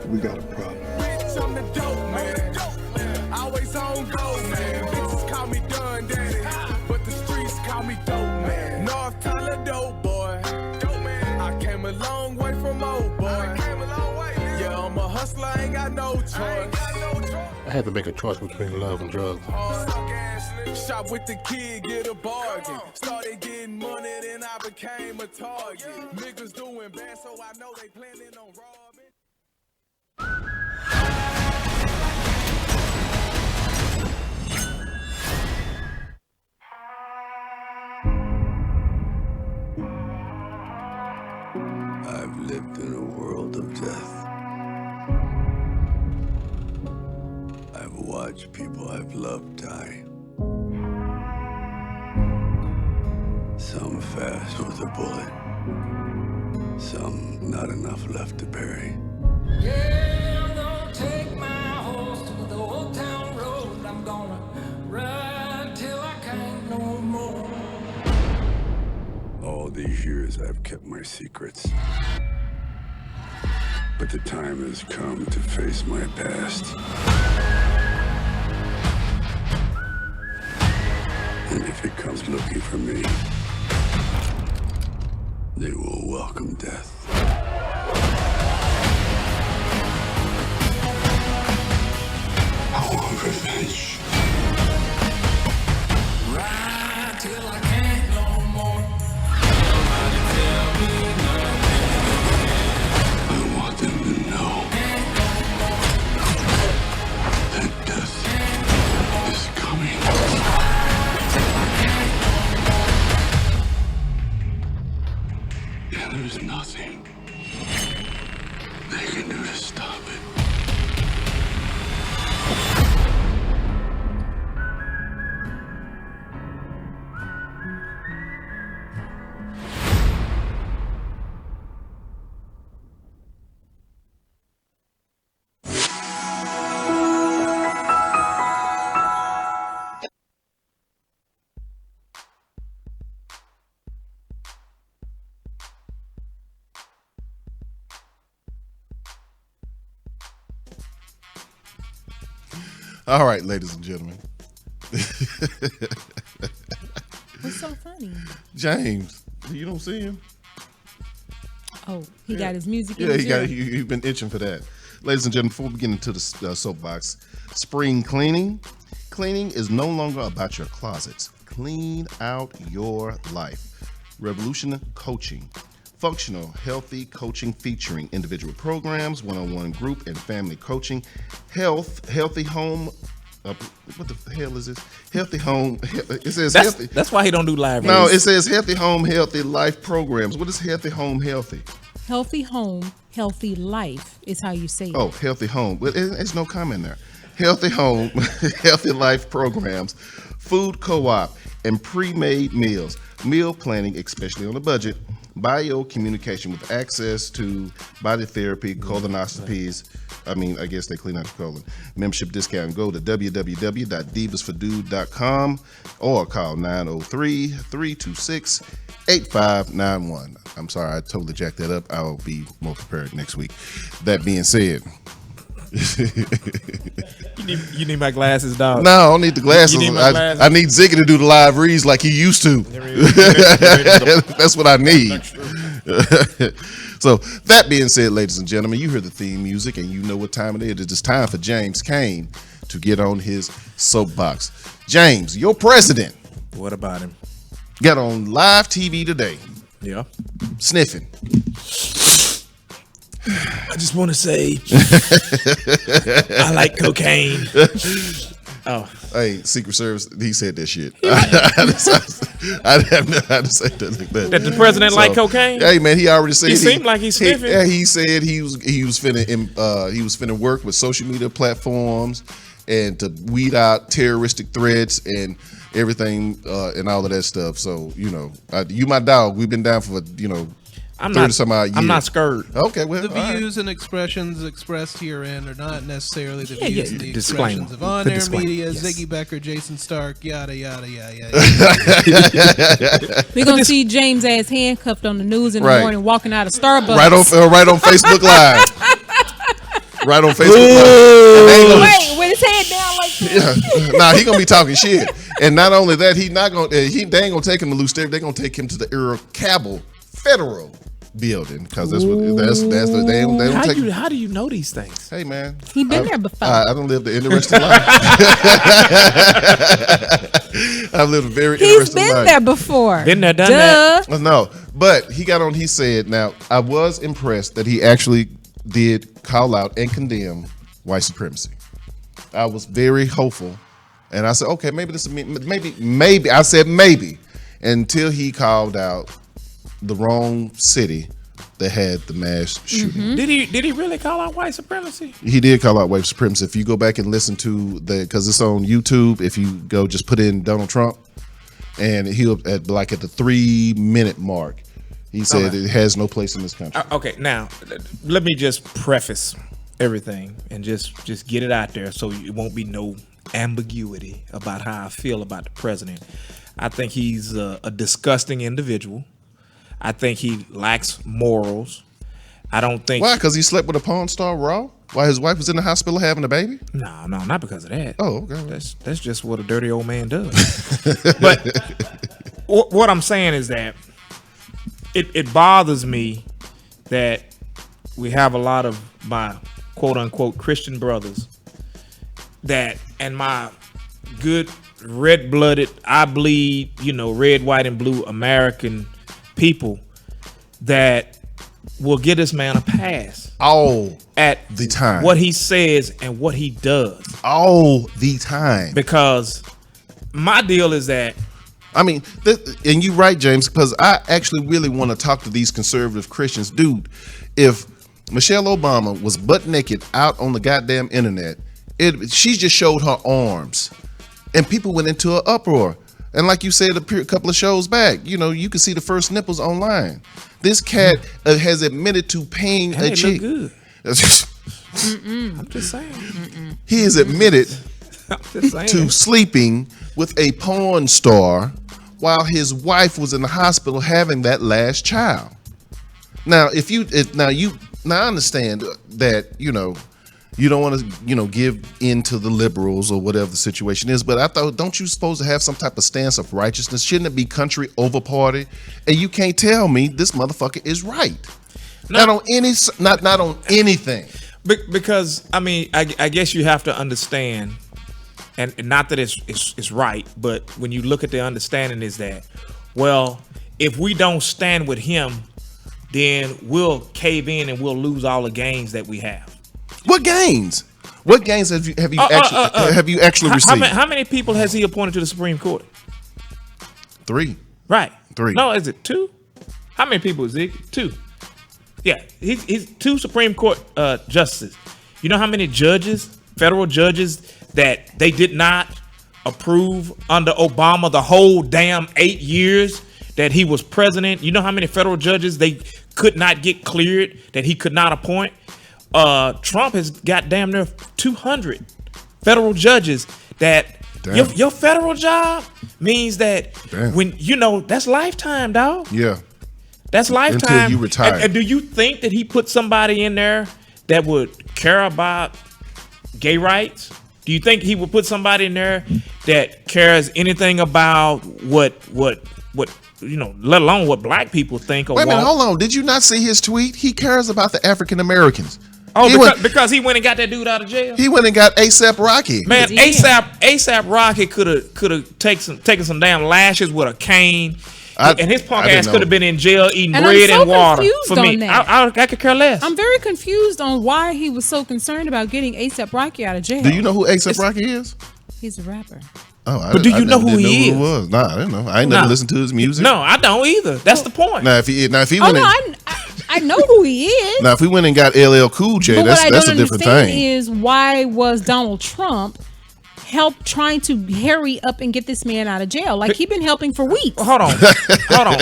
we got a problem. Bitch, I'm the dope, man. Always on go, man. Bitches call me Dun Daddy, but the streets call me dope, man. North Tyler dope, boy. Dope, man. I came a long way from old boy. Yeah, I'm a hustler, ain't got no choice. I had to make a choice between love and drugs. Shop with the kid, get a bargain. Started getting money, then I became a target. Niggas doing bad, so I know they planning on robbing. I've lived in a world of death. I've watched people I've loved die. Some fast with a bullet. Some not enough left to bury. Yeah, I'm gonna take my horse to the old town road. I'm gonna ride till I can't no more. All these years I've kept my secrets. But the time has come to face my past. And if it comes looking for me, they will welcome death. I want revenge. Ride till I can't no more. Nobody tell me nothing. I want them to know that death is coming. And there's nothing they can do to stop it. All right, ladies and gentlemen. What's so funny? James, you don't see him? Oh, he got his music. Yeah, he's been itching for that. Ladies and gentlemen, before we get into the soapbox, spring cleaning. Cleaning is no longer about your closets. Clean out your life. Revolution Coaching. Functional, healthy coaching featuring individual programs, one-on-one group and family coaching, healthy home. What the hell is this? Healthy home. It says healthy. That's why he don't do live. No, it says healthy home, healthy life programs. What is healthy home, healthy? Healthy home, healthy life is how you say it. Oh, healthy home. Well, there's no comment there. Healthy home, healthy life programs, food co-op, and pre-made meals. Meal planning, especially on a budget. biocommunication with access to body therapy, colonoscopies. I mean, I guess they clean out your colon. Membership discount. Go to www.divasfordude.com or call 903-326-8591. I'm sorry, I totally jacked that up. I'll be more prepared next week. That being said, you need my glasses, dog. No, I don't need the glasses. You need my glasses? I need Ziggy to do the live reads like he used to. That's what I need. So that being said, ladies and gentlemen, you hear the theme music and you know what time it is. It's time for James Kane to get on his soapbox. James, your president. What about him? Got on live TV today. Yeah. Sniffing. I just want to say, I like cocaine. Oh, hey, Secret Service, he said that shit. I didn't know how to say that like that. That the president like cocaine? Hey man, he already said he seemed like he's sniffing. He said he was finna work with social media platforms and to weed out terroristic threats and everything and all of that stuff. So you my dog. We've been down for 30 some odd years. I'm not scared. Okay, well, the views and expressions expressed herein are not necessarily the views and the Disclaimer. expressions of on-air media, Ziggy Becker, Jason Stark, yada yada yada. We're gonna see James ass handcuffed on the news in the morning, walking out of Starbucks. Right on Facebook Live. Right on Facebook Live. Wait, with his head down like that. Nah, he gonna be talking shit. And not only that, they ain't gonna take him to Loose They're gonna take him to the Earl Cabell Federal Building because that's what they don't take. How do you know these things? Hey man, he been there before. I don't live the interesting life. I've lived a very interesting life. He's been there before. Been there, done that. No, but he got on. He said, "Now I was impressed that he actually did call out and condemn white supremacy. I was very hopeful, and I said, okay, maybe this is maybe. I said maybe until he called out the wrong city that had the mass shooting. Mm-hmm. Did he really call out white supremacy? He did call out white supremacy. If you go back and listen to because it's on YouTube, if you go just put in Donald Trump, and he'll at the 3-minute mark, he said it has no place in this country. Okay, now let me just preface everything and just get it out there so it won't be no ambiguity about how I feel about the president. I think he's a disgusting individual. I think he lacks morals. I don't think. Why? Because he slept with a porn star raw while his wife was in the hospital having a baby? No, not because of that. Oh, okay. That's just what a dirty old man does. But what I'm saying is that it bothers me that we have a lot of my quote unquote Christian brothers and my good red-blooded, I bleed, red, white, and blue American people that will give this man a pass all at the time. What he says and what he does all the time. Because my deal is that and you're right, James, because I actually really want to talk to these conservative Christians. Dude, if Michelle Obama was butt naked out on the goddamn internet, she just showed her arms and people went into an uproar. And like you said a couple of shows back, you can see the first nipples online. This cat has admitted to paying a chick. Look good. I'm just saying. He has admitted to sleeping with a porn star while his wife was in the hospital having that last child. Now, I understand that you don't want to give in to the liberals or whatever the situation is, but I thought, don't you supposed to have some type of stance of righteousness? Shouldn't it be country over party? And you can't tell me this motherfucker is right. Not on anything. Because I guess you have to understand, and not that it's right, but when you look at the understanding is that, well, if we don't stand with him, then we'll cave in and we'll lose all the gains that we have. What gains? What gains have you actually received? How many people has he appointed to the Supreme Court? 3. Right. 3. No, is it 2? How many people is it? 2. Yeah, he's 2 Supreme Court justices. You know how many federal judges, that they did not approve under Obama the whole damn 8 years that he was president. You know how many federal judges they could not get cleared that he could not appoint? Trump has got damn near 200 federal judges that your federal job means that when that's lifetime, dog. Yeah. That's lifetime. Until you retire. And do you think that he put somebody in there that would care about gay rights? Do you think he would put somebody in there that cares anything about what let alone what black people think or Wait a minute, want? hold on. Did you not see his tweet? He cares about the African Americans. Oh, because he went and got that dude out of jail. He went and got ASAP Rocky. Man, ASAP Rocky could have taken some damn lashes with a cane. And his punk ass could have been in jail eating bread and water. For me, I could care less. I'm very confused on why he was so concerned about getting A$AP Rocky out of jail. Do you know who A$AP Rocky is? He's a rapper. Oh, but do you know who he is? Who was. Nah, I didn't know. I ain't never listened to his music. No, I don't either. That's the point. Now if he I know who he is. Now if we went and got LL Cool J, but that's what I don't a different understand thing. is why was Donald Trump trying to hurry up and get this man out of jail? Like he been helping for weeks. Hold on. I'm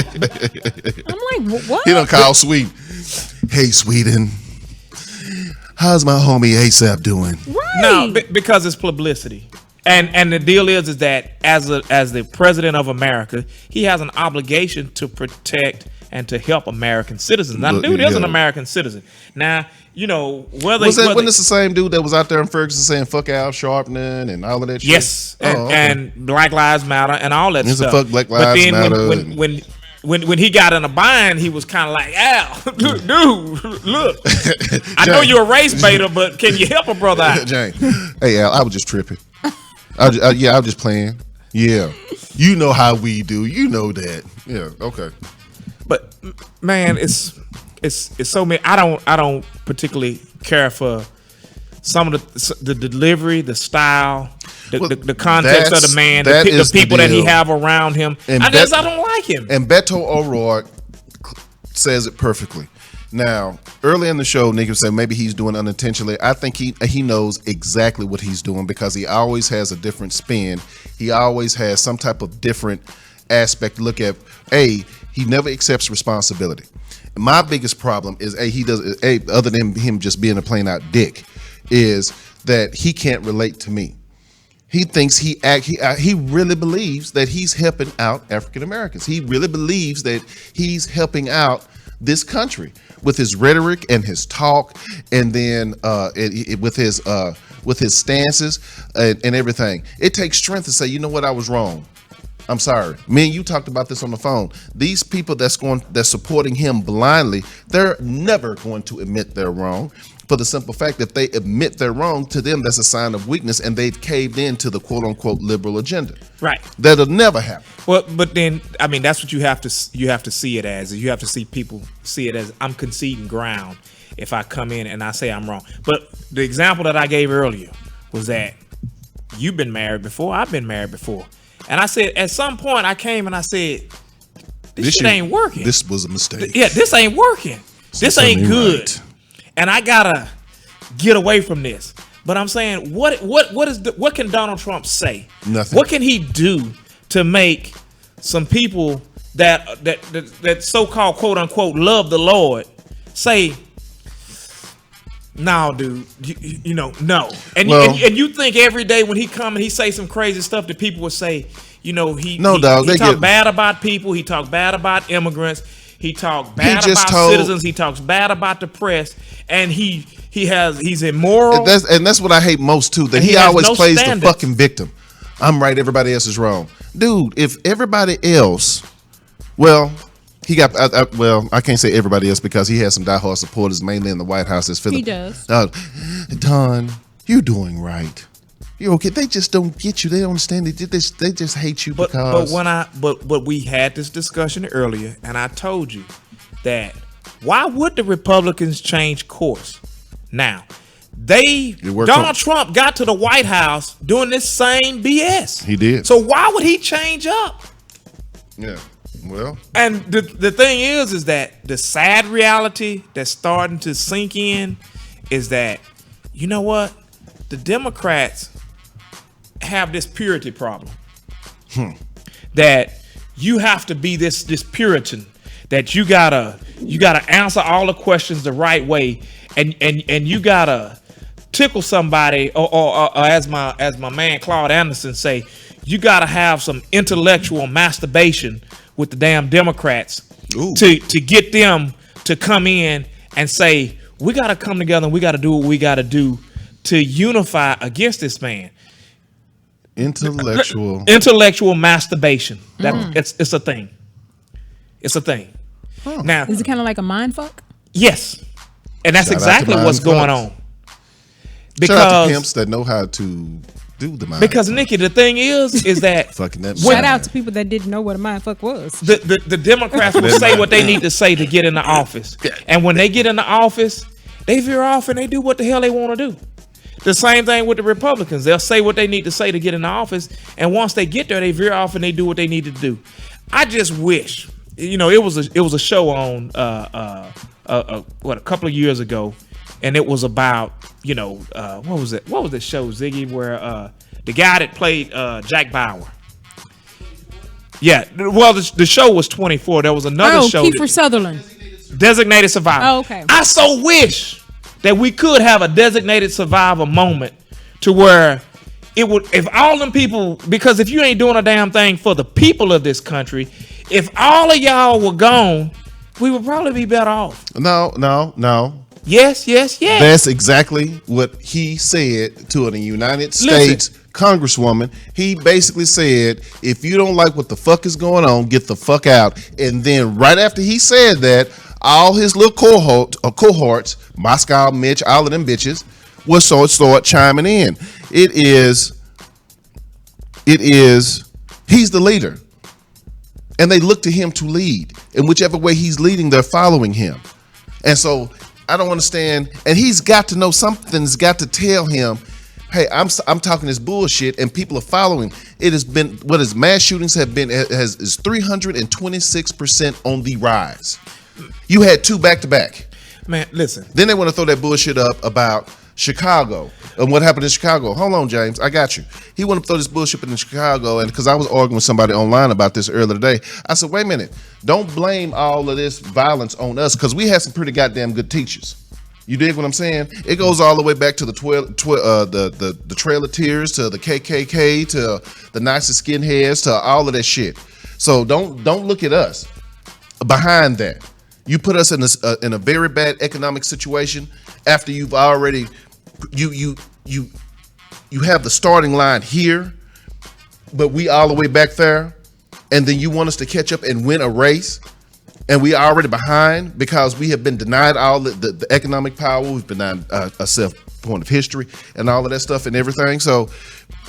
like, what? He done call Sweden. Hey Sweden, how's my homie ASAP doing? Right. No, because it's publicity. And the deal is that as the president of America, he has an obligation to protect and to help American citizens. Now, dude is an American citizen. Now, whether wasn't this the same dude that was out there in Ferguson saying "fuck Al Sharpton" and all of that shit? Yes, and Black Lives Matter and all that stuff. Fuck Black Lives Matter. When he got in a bind, he was kind of like, Al, dude, look, I know you're a race baiter, but can you help a brother out? Jane, hey Al, I was just tripping. I was just playing. Yeah, you know how we do. You know that. Yeah, okay. But man, it's so many. I don't particularly care for some of the delivery, the style, the context of the man, the people that he have around him. And I don't like him. And Beto O'Rourke says it perfectly. Now, early in the show, Nick said maybe he's doing unintentionally. I think he knows exactly what he's doing because he always has a different spin. He always has some type of different aspect to look at. He never accepts responsibility. My biggest problem is other than him just being a plain out dick, is that he can't relate to me. He thinks he really believes that he's helping out African Americans. He really believes that he's helping out this country with his rhetoric and his talk, and then with his stances and everything. It takes strength to say, you know what, I was wrong. I'm sorry. Me and you talked about this on the phone. These people that's supporting him blindly, they're never going to admit they're wrong. For the simple fact that if they admit they're wrong, to them that's a sign of weakness, and they've caved into the quote unquote liberal agenda. Right. That'll never happen. Well, but then I mean that's what you have to see it as. You have to see people see it as I'm conceding ground if I come in and I say I'm wrong. But the example that I gave earlier was that you've been married before, I've been married before. And I said, at some point I came and I said, this shit ain't working. This was a mistake. Yeah, this ain't working. This ain't good. Right. And I gotta get away from this. But I'm saying, what can Donald Trump say? Nothing. What can he do to make some people that so-called quote unquote love the Lord say, no, dude, no. And you think every day when he come and he say some crazy stuff that people would say, he talk bad about people, he talk bad about immigrants, he talk bad about citizens, he talks bad about the press, and he's immoral. And that's what I hate most too, that he always plays the fucking victim. I'm right, everybody else is wrong. Dude, if everybody else, he got, I can't say everybody else because he has some diehard supporters, mainly in the White House. He does. Don, you're doing right. You're okay. They just don't get you. They don't understand. They just hate you because. But we had this discussion earlier, and I told you that why would the Republicans change course? Now, Donald Trump got to the White House doing this same BS. He did. So why would he change up? Yeah. Well, and the thing is that the sad reality that's starting to sink in is that, you know what? The Democrats have this purity problem. That you have to be this Puritan that you gotta answer all the questions the right way, and you gotta tickle somebody, or as my man Claude Anderson say, you gotta have some intellectual masturbation with the damn Democrats to get them to come in and say, we gotta come together and we gotta do what we gotta do to unify against this man. Intellectual masturbation. It's a thing. It's a thing. Huh. Now, is it kind of like a mind fuck? Yes, and that's exactly what's going on. Shout out to pimps that know how to do the mind. Because Nikki, the thing is that fucking that. Shout out to people that didn't know what a mind fuck was. The Democrats will say what they need to say to get in the office, and when they get in the office, they veer off and they do what the hell they want to do. The same thing with the Republicans. They'll say what they need to say to get in the office, and once they get there, they veer off and they do what they need to do. I just wish, it was a show on a couple of years ago, and it was about what was it? What was the show, Ziggy, where the guy that played Jack Bauer? Yeah, well, the show was 24. There was another show. Kiefer Sutherland. Designated Survivor. Oh, okay. I so wish that we could have a designated survivor moment to where it would, if all them people, because if you ain't doing a damn thing for the people of this country, if all of y'all were gone, we would probably be better off. No. Yes. That's exactly what he said to a United States Congresswoman. He basically said, if you don't like what the fuck is going on, get the fuck out. And then right after he said that, all his little cohorts, Moscow, Mitch, all of them bitches, will start chiming in. It is, he's the leader. And they look to him to lead. And whichever way he's leading, they're following him. And so I don't understand. And he's got to know, something's got to tell him, hey, I'm talking this bullshit, and people are following. It has been, what his mass shootings have been, is 326% on the rise. You had two back to back. Man, listen. Then they want to throw that bullshit up about Chicago and what happened in Chicago. Hold on, James, I got you. He wanted to throw this bullshit in Chicago, and because I was arguing with somebody online about this earlier today, I said, wait a minute, don't blame all of this violence on us, because we had some pretty goddamn good teachers. You dig what I'm saying? It goes all the way back to the Trail of Tears, to the KKK, to the Nazi skinheads, to all of that shit. So don't look at us behind that. You put us in a very bad economic situation after you've already you have the starting line here, but we all the way back there, and then you want us to catch up and win a race, and we are already behind because we have been denied all the economic power. We've been denied a self point of history and all of that stuff and everything. So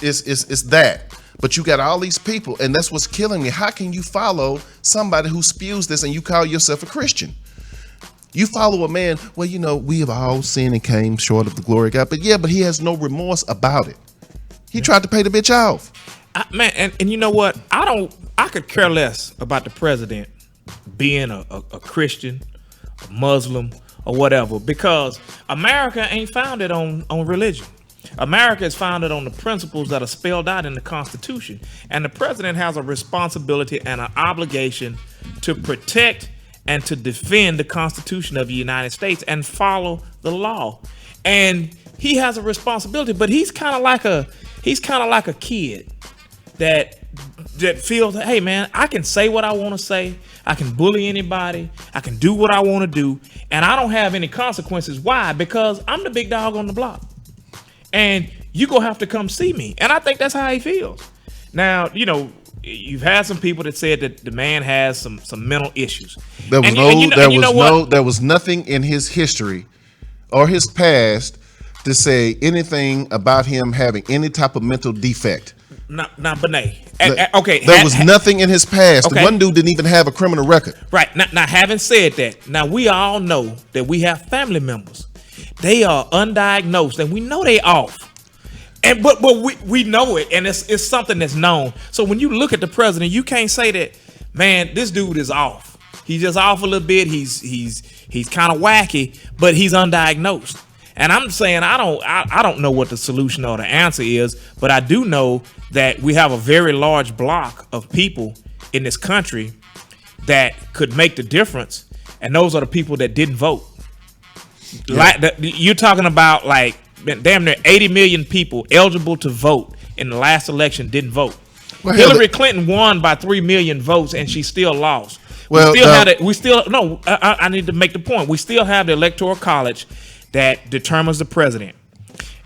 it's that. But you got all these people, and that's what's killing me. How can you follow somebody who spews this and you call yourself a Christian? You follow a man, well, we have all sinned and came short of the glory of God. But he has no remorse about it. He tried to pay the bitch off. Man, and you know what? I could care less about the president being a Christian, a Muslim, or whatever, because America ain't founded on religion. America is founded on the principles that are spelled out in the Constitution, and the president has a responsibility and an obligation to protect and to defend the Constitution of the United States and follow the law. And he has a responsibility, but he's kind of like a kid that feels, hey man, I can say what I want to say, I can bully anybody, I can do what I want to do, and I don't have any consequences. Why? Because I'm the big dog on the block. And you gonna have to come see me. And I think that's how he feels. Now, you've had some people that said that the man has some mental issues. There was nothing in his history or his past to say anything about him having any type of mental defect. Now, Benet. Okay. There was nothing in his past. Okay. The one dude didn't even have a criminal record. Right. Now, having said that, now we all know that we have family members. They are undiagnosed, and we know they off. But we know it, and it's something that's known. So when you look at the president, you can't say that, man, this dude is off. He's just off a little bit. He's kind of wacky, but he's undiagnosed. And I'm saying I don't know what the solution or the answer is, but I do know that we have a very large block of people in this country that could make the difference, and those are the people that didn't vote. You're talking about like damn near 80 million people eligible to vote in the last election didn't vote. Well, Hillary Clinton won by 3 million votes, and she still lost. Well, I need to make the point. We still have the Electoral College that determines the president,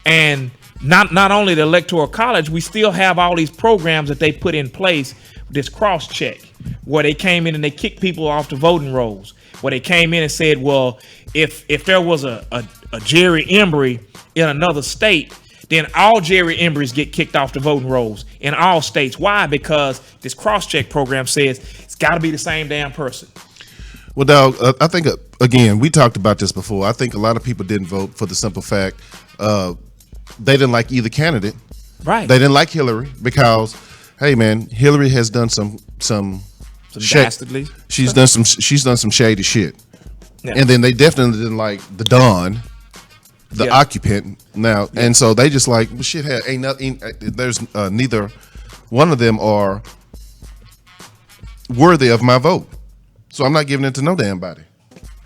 and not only the Electoral College, we still have all these programs that they put in place. This cross check, where they came in and they kicked people off the voting rolls. Where they came in and said, well, if there was a Jerry Embry in another state, then all Jerry Embrys get kicked off the voting rolls in all states. Why? Because this cross-check program says it's got to be the same damn person. Well, Dog, I think, again, we talked about this before. I think a lot of people didn't vote for the simple fact they didn't like either candidate. Right. They didn't like Hillary because, hey, man, Hillary has done some dastardly. She's done some shady shit. Yeah. And then they definitely didn't like the Don, the occupant now. Yeah. And so they just like, well, shit, ain't nothing. There's neither one of them are worthy of my vote. So I'm not giving it to no damn body,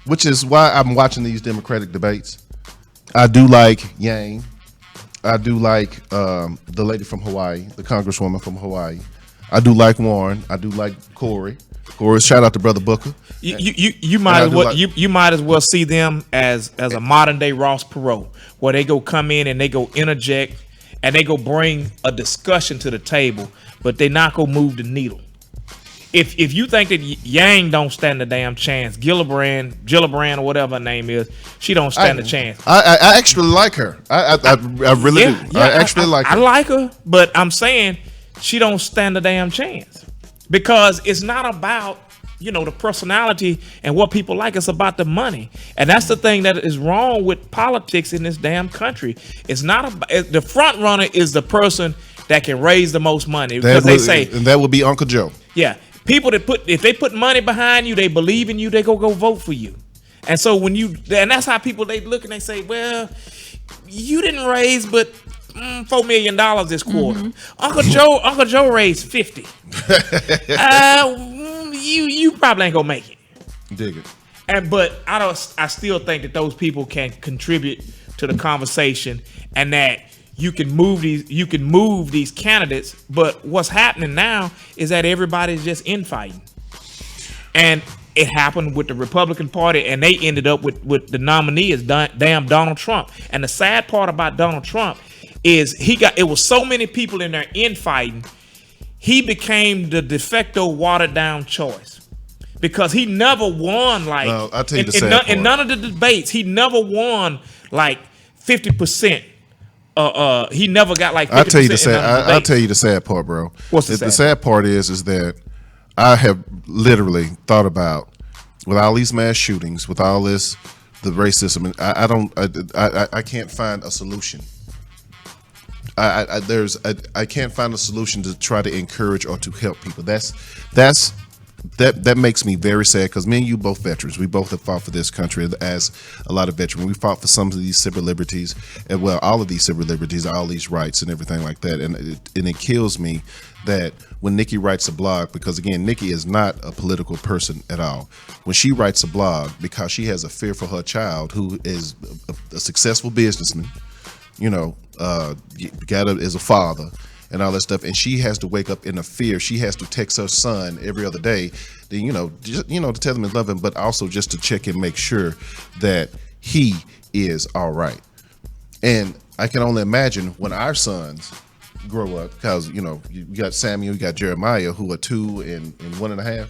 which is why I'm watching these Democratic debates. I do like Yang. I do like the lady from Hawaii, the congresswoman from Hawaii. I do like Warren. I do like Corey. Shout out to Brother Booker. You might as well see them as a modern day Ross Perot, where they go come in and they go interject and they go bring a discussion to the table, but they not go move the needle. If you think that Yang don't stand a damn chance, Gillibrand or whatever her name is, she don't stand a chance. I actually like her. I really do. Yeah, I actually like her. I like her, but I'm saying she don't stand a damn chance because it's not about the personality and what people like. It's about the money, and that's the thing that is wrong with politics in this damn country. It's not about the front runner is the person that can raise the most money because they say, and that would be Uncle Joe. Yeah. People if they put money behind you, they believe in you, they go vote for you. And so and that's how people, they look and they say, well, you didn't raise but $4 million this quarter. Mm-hmm. Uncle Joe raised 50. You probably ain't gonna make it. Dig it. But I still think that those people can contribute to the conversation, and that you can move these candidates. But what's happening now is that everybody's just infighting, and it happened with the Republican Party, and they ended up with the nominee is damn Donald Trump. And the sad part about Donald Trump is it was so many people in there infighting, he became the de facto watered down choice because he never won I'll tell you the sad part. In none of the debates he never won like 50%. He never got like 50%. I'll tell you the sad part, bro. What's the sad part is that I have literally thought about, with all these mass shootings, with all the racism, I can't find a solution. I can't find a solution to try to encourage or to help people. That makes me very sad because me and you both veterans. We both have fought for this country as a lot of veterans. We fought for some of these civil liberties, and all of these civil liberties, all these rights and everything like that. And it kills me that when Nikki writes a blog, because again, Nikki is not a political person at all. When she writes a blog, because she has a fear for her child, who is a successful businessman, is a father and all that stuff, and she has to wake up in a fear. She has to text her son every other day, to tell him to love him, but also just to check and make sure that he is all right. And I can only imagine when our sons grow up, because you got Samuel, you got Jeremiah, who are 2 and 1.5.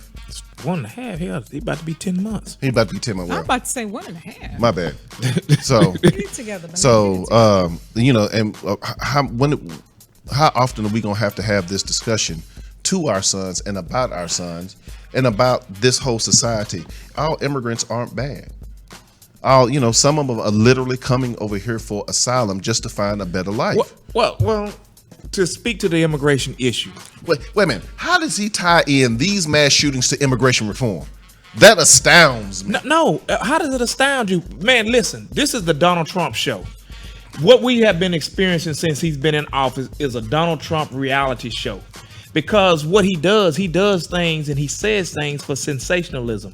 1.5. He about to be 10 months. He about to be 10 months. I'm about to say 1.5. My bad. So how often are we gonna have to have this discussion to our sons and about our sons and about this whole society? All immigrants aren't bad. Some of them are literally coming over here for asylum just to find a better life. Well, to speak to the immigration issue. Wait a minute. How does he tie in these mass shootings to immigration reform? That astounds me. No, how does it astound you? Man, listen, this is the Donald Trump show. What we have been experiencing since he's been in office is a Donald Trump reality show. because what he does things and he says things for sensationalism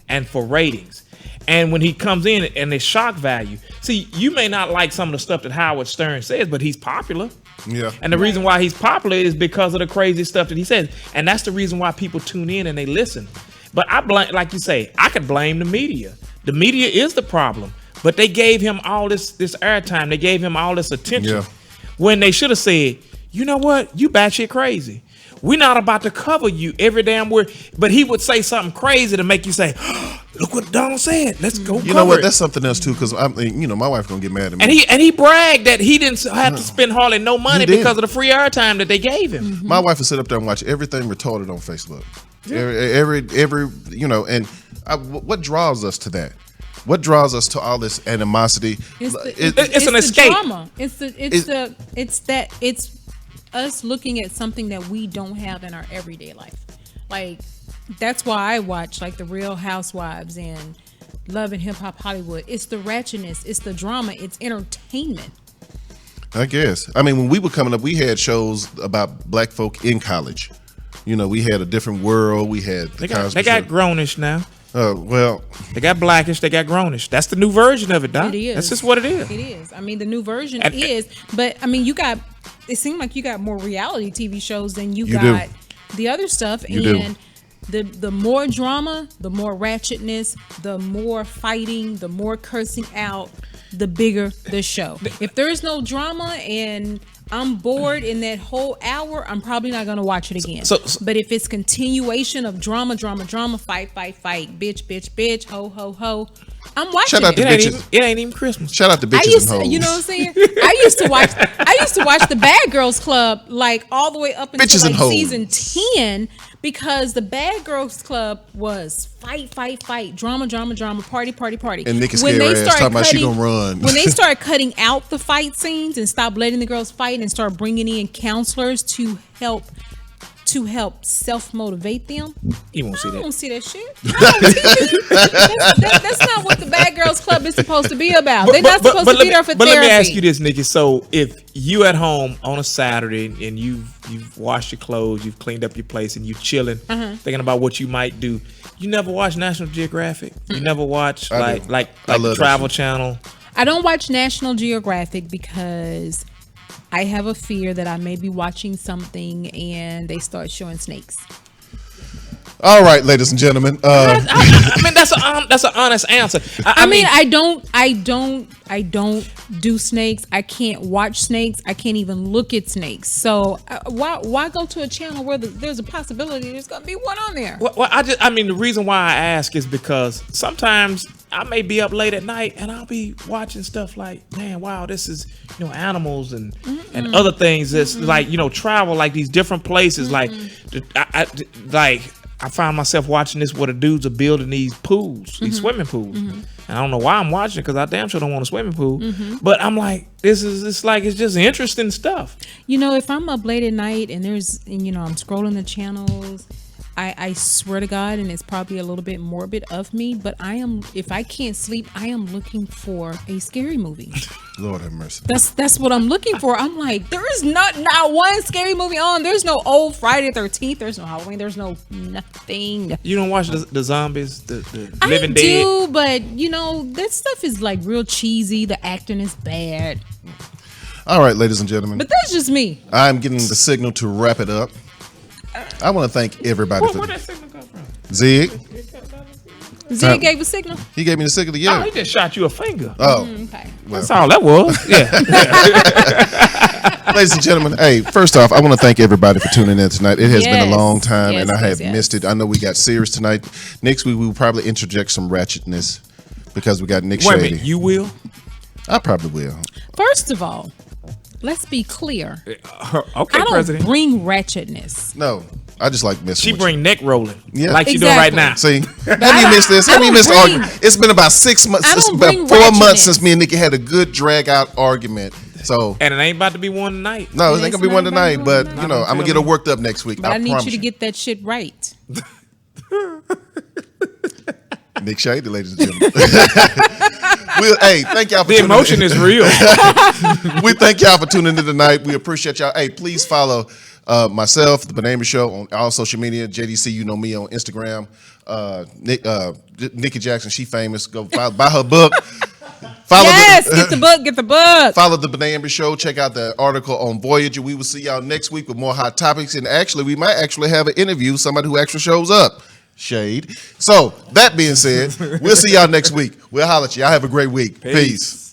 and for ratings. And when he comes in and it's shock value. See, you may not like some of the stuff that Howard Stern says, but he's popular. Yeah. And the reason why he's popular is because of the crazy stuff that he says. And that's the reason why people tune in and they listen. But I blame, like you say, I could blame the media. The media is the problem. But they gave him all this airtime. They gave him all this attention. When they should have said, you know what? You batshit crazy. We're not about to cover you every damn word. But he would say something crazy to make you say, look what Donald said. Let's go. You know what? That's something else too, because I mean, you know, my wife gonna get mad at me. And he bragged that he didn't have to spend hardly no money because of the free airtime that they gave him. My wife would sit up there and watch everything retarded on Facebook. Every you know, and what draws us to that? What draws us to all this animosity? It's an escape. Drama. It's us looking at something that we don't have in our everyday life. Like, that's why I watch like the Real Housewives and Love and Hip Hop Hollywood. It's the ratchetness, it's the drama, it's entertainment. I guess. I mean, when we were coming up, we had shows about black folk in college. You know, we had A Different World. We had they got grownish now. Well, they got blackish, they got grownish. That's the new version of it, Doc. It is. That's just what it is. It is. I mean, the new version is, but I mean, it seemed like you got more reality TV shows than you got the other stuff. And the more drama, the more ratchetness, the more fighting, the more cursing out, the bigger the show. If there is no drama and I'm bored in that whole hour, I'm probably not going to watch it again. But if it's continuation of drama, fight, bitch, ho, I'm watching Shout out to bitches. It ain't even Christmas. Shout out to bitches and hoes. You know what I'm saying? I used to watch the Bad Girls Club like all the way up until like season 10 because the Bad Girls Club was fight, drama, party. And Nikki scared ass talking about she gonna run. When they started cutting out the fight scenes and stopped letting the girls fight and start bringing in counselors to help self-motivate them. You won't see that. I don't see that shit. That's not what the Bad Girls Club is supposed to be about. They're not supposed to be there for therapy. But let me ask you this, Nikki. So if you at home on a Saturday and you've washed your clothes, you've cleaned up your place, and you chilling, thinking about what you might do, you never watch National Geographic? You never watch like the Travel Channel? I don't watch National Geographic because I have a fear that I may be watching something and they start showing snakes. All right, ladies and gentlemen. I mean, that's an honest answer. I mean, I don't do snakes. I can't watch snakes. I can't even look at snakes. So why go to a channel where there's a possibility there's gonna be one on there? Well, I mean, the reason why I ask is because sometimes I may be up late at night and I'll be watching stuff like, man, wow, this is, you know, animals and other things that's like, you know, travel, like these different places. Like I find myself watching this where the dudes are building these pools, these swimming pools. And I don't know why I'm watching it because I damn sure don't want a swimming pool. But I'm like, it's just interesting stuff. You know, if I'm up late at night and I'm scrolling the channels, I swear to God, and it's probably a little bit morbid of me, but if I can't sleep, I am looking for a scary movie. Lord have mercy. That's what I'm looking for. I'm like, there is not one scary movie on. There's no old Friday the 13th. There's no Halloween. There's no nothing. You don't watch the zombies, the Living Dead? I do, but you know, that stuff is like real cheesy. The acting is bad. All right, ladies and gentlemen. But that's just me. I'm getting the signal to wrap it up. I want to thank everybody Where'd that signal come from? Zig. Zig gave a signal? He gave me the signal, Oh, he just shot you a finger. Oh. Okay. Well. That's all that was. Yeah. Ladies and gentlemen, hey, first off, I want to thank everybody for tuning in tonight. It has been a long time, and I have missed it. I know we got serious tonight. Next week, we will probably interject some ratchetness because we got Nick Shady. Wait a minute, you will? I probably will. First of all, let's be clear. Okay, I don't President. bring ratchetness. No, I just like messing She with bring neck rolling. Yeah. Like she doing right now. See, have you missed this? Have you missed argument? It's been about 6 months. It's about 4 months since me and Nikki had a good drag out argument. So, and it ain't about to be one tonight. No, it ain't gonna be one tonight. But you know, I'm gonna get her worked up next week. But I need promise you to get that shit right. Nick Shady, ladies and gentlemen. Hey, thank y'all for the emotion is real. We thank y'all for tuning in tonight. We appreciate y'all. Hey, please follow Myself, the Benet Embry Show on all social media. JDC, you know me on Instagram. Nikki Jackson, she famous. Go buy her book. Get the book. Get the book. Follow the Benet Embry Show. Check out the article on Voyager. We will see y'all next week with more hot topics. And actually, we might actually have an interview, somebody who actually shows up. Shade. So, that being said, we'll see y'all next week. We'll holler at you. Y'all have a great week. Peace.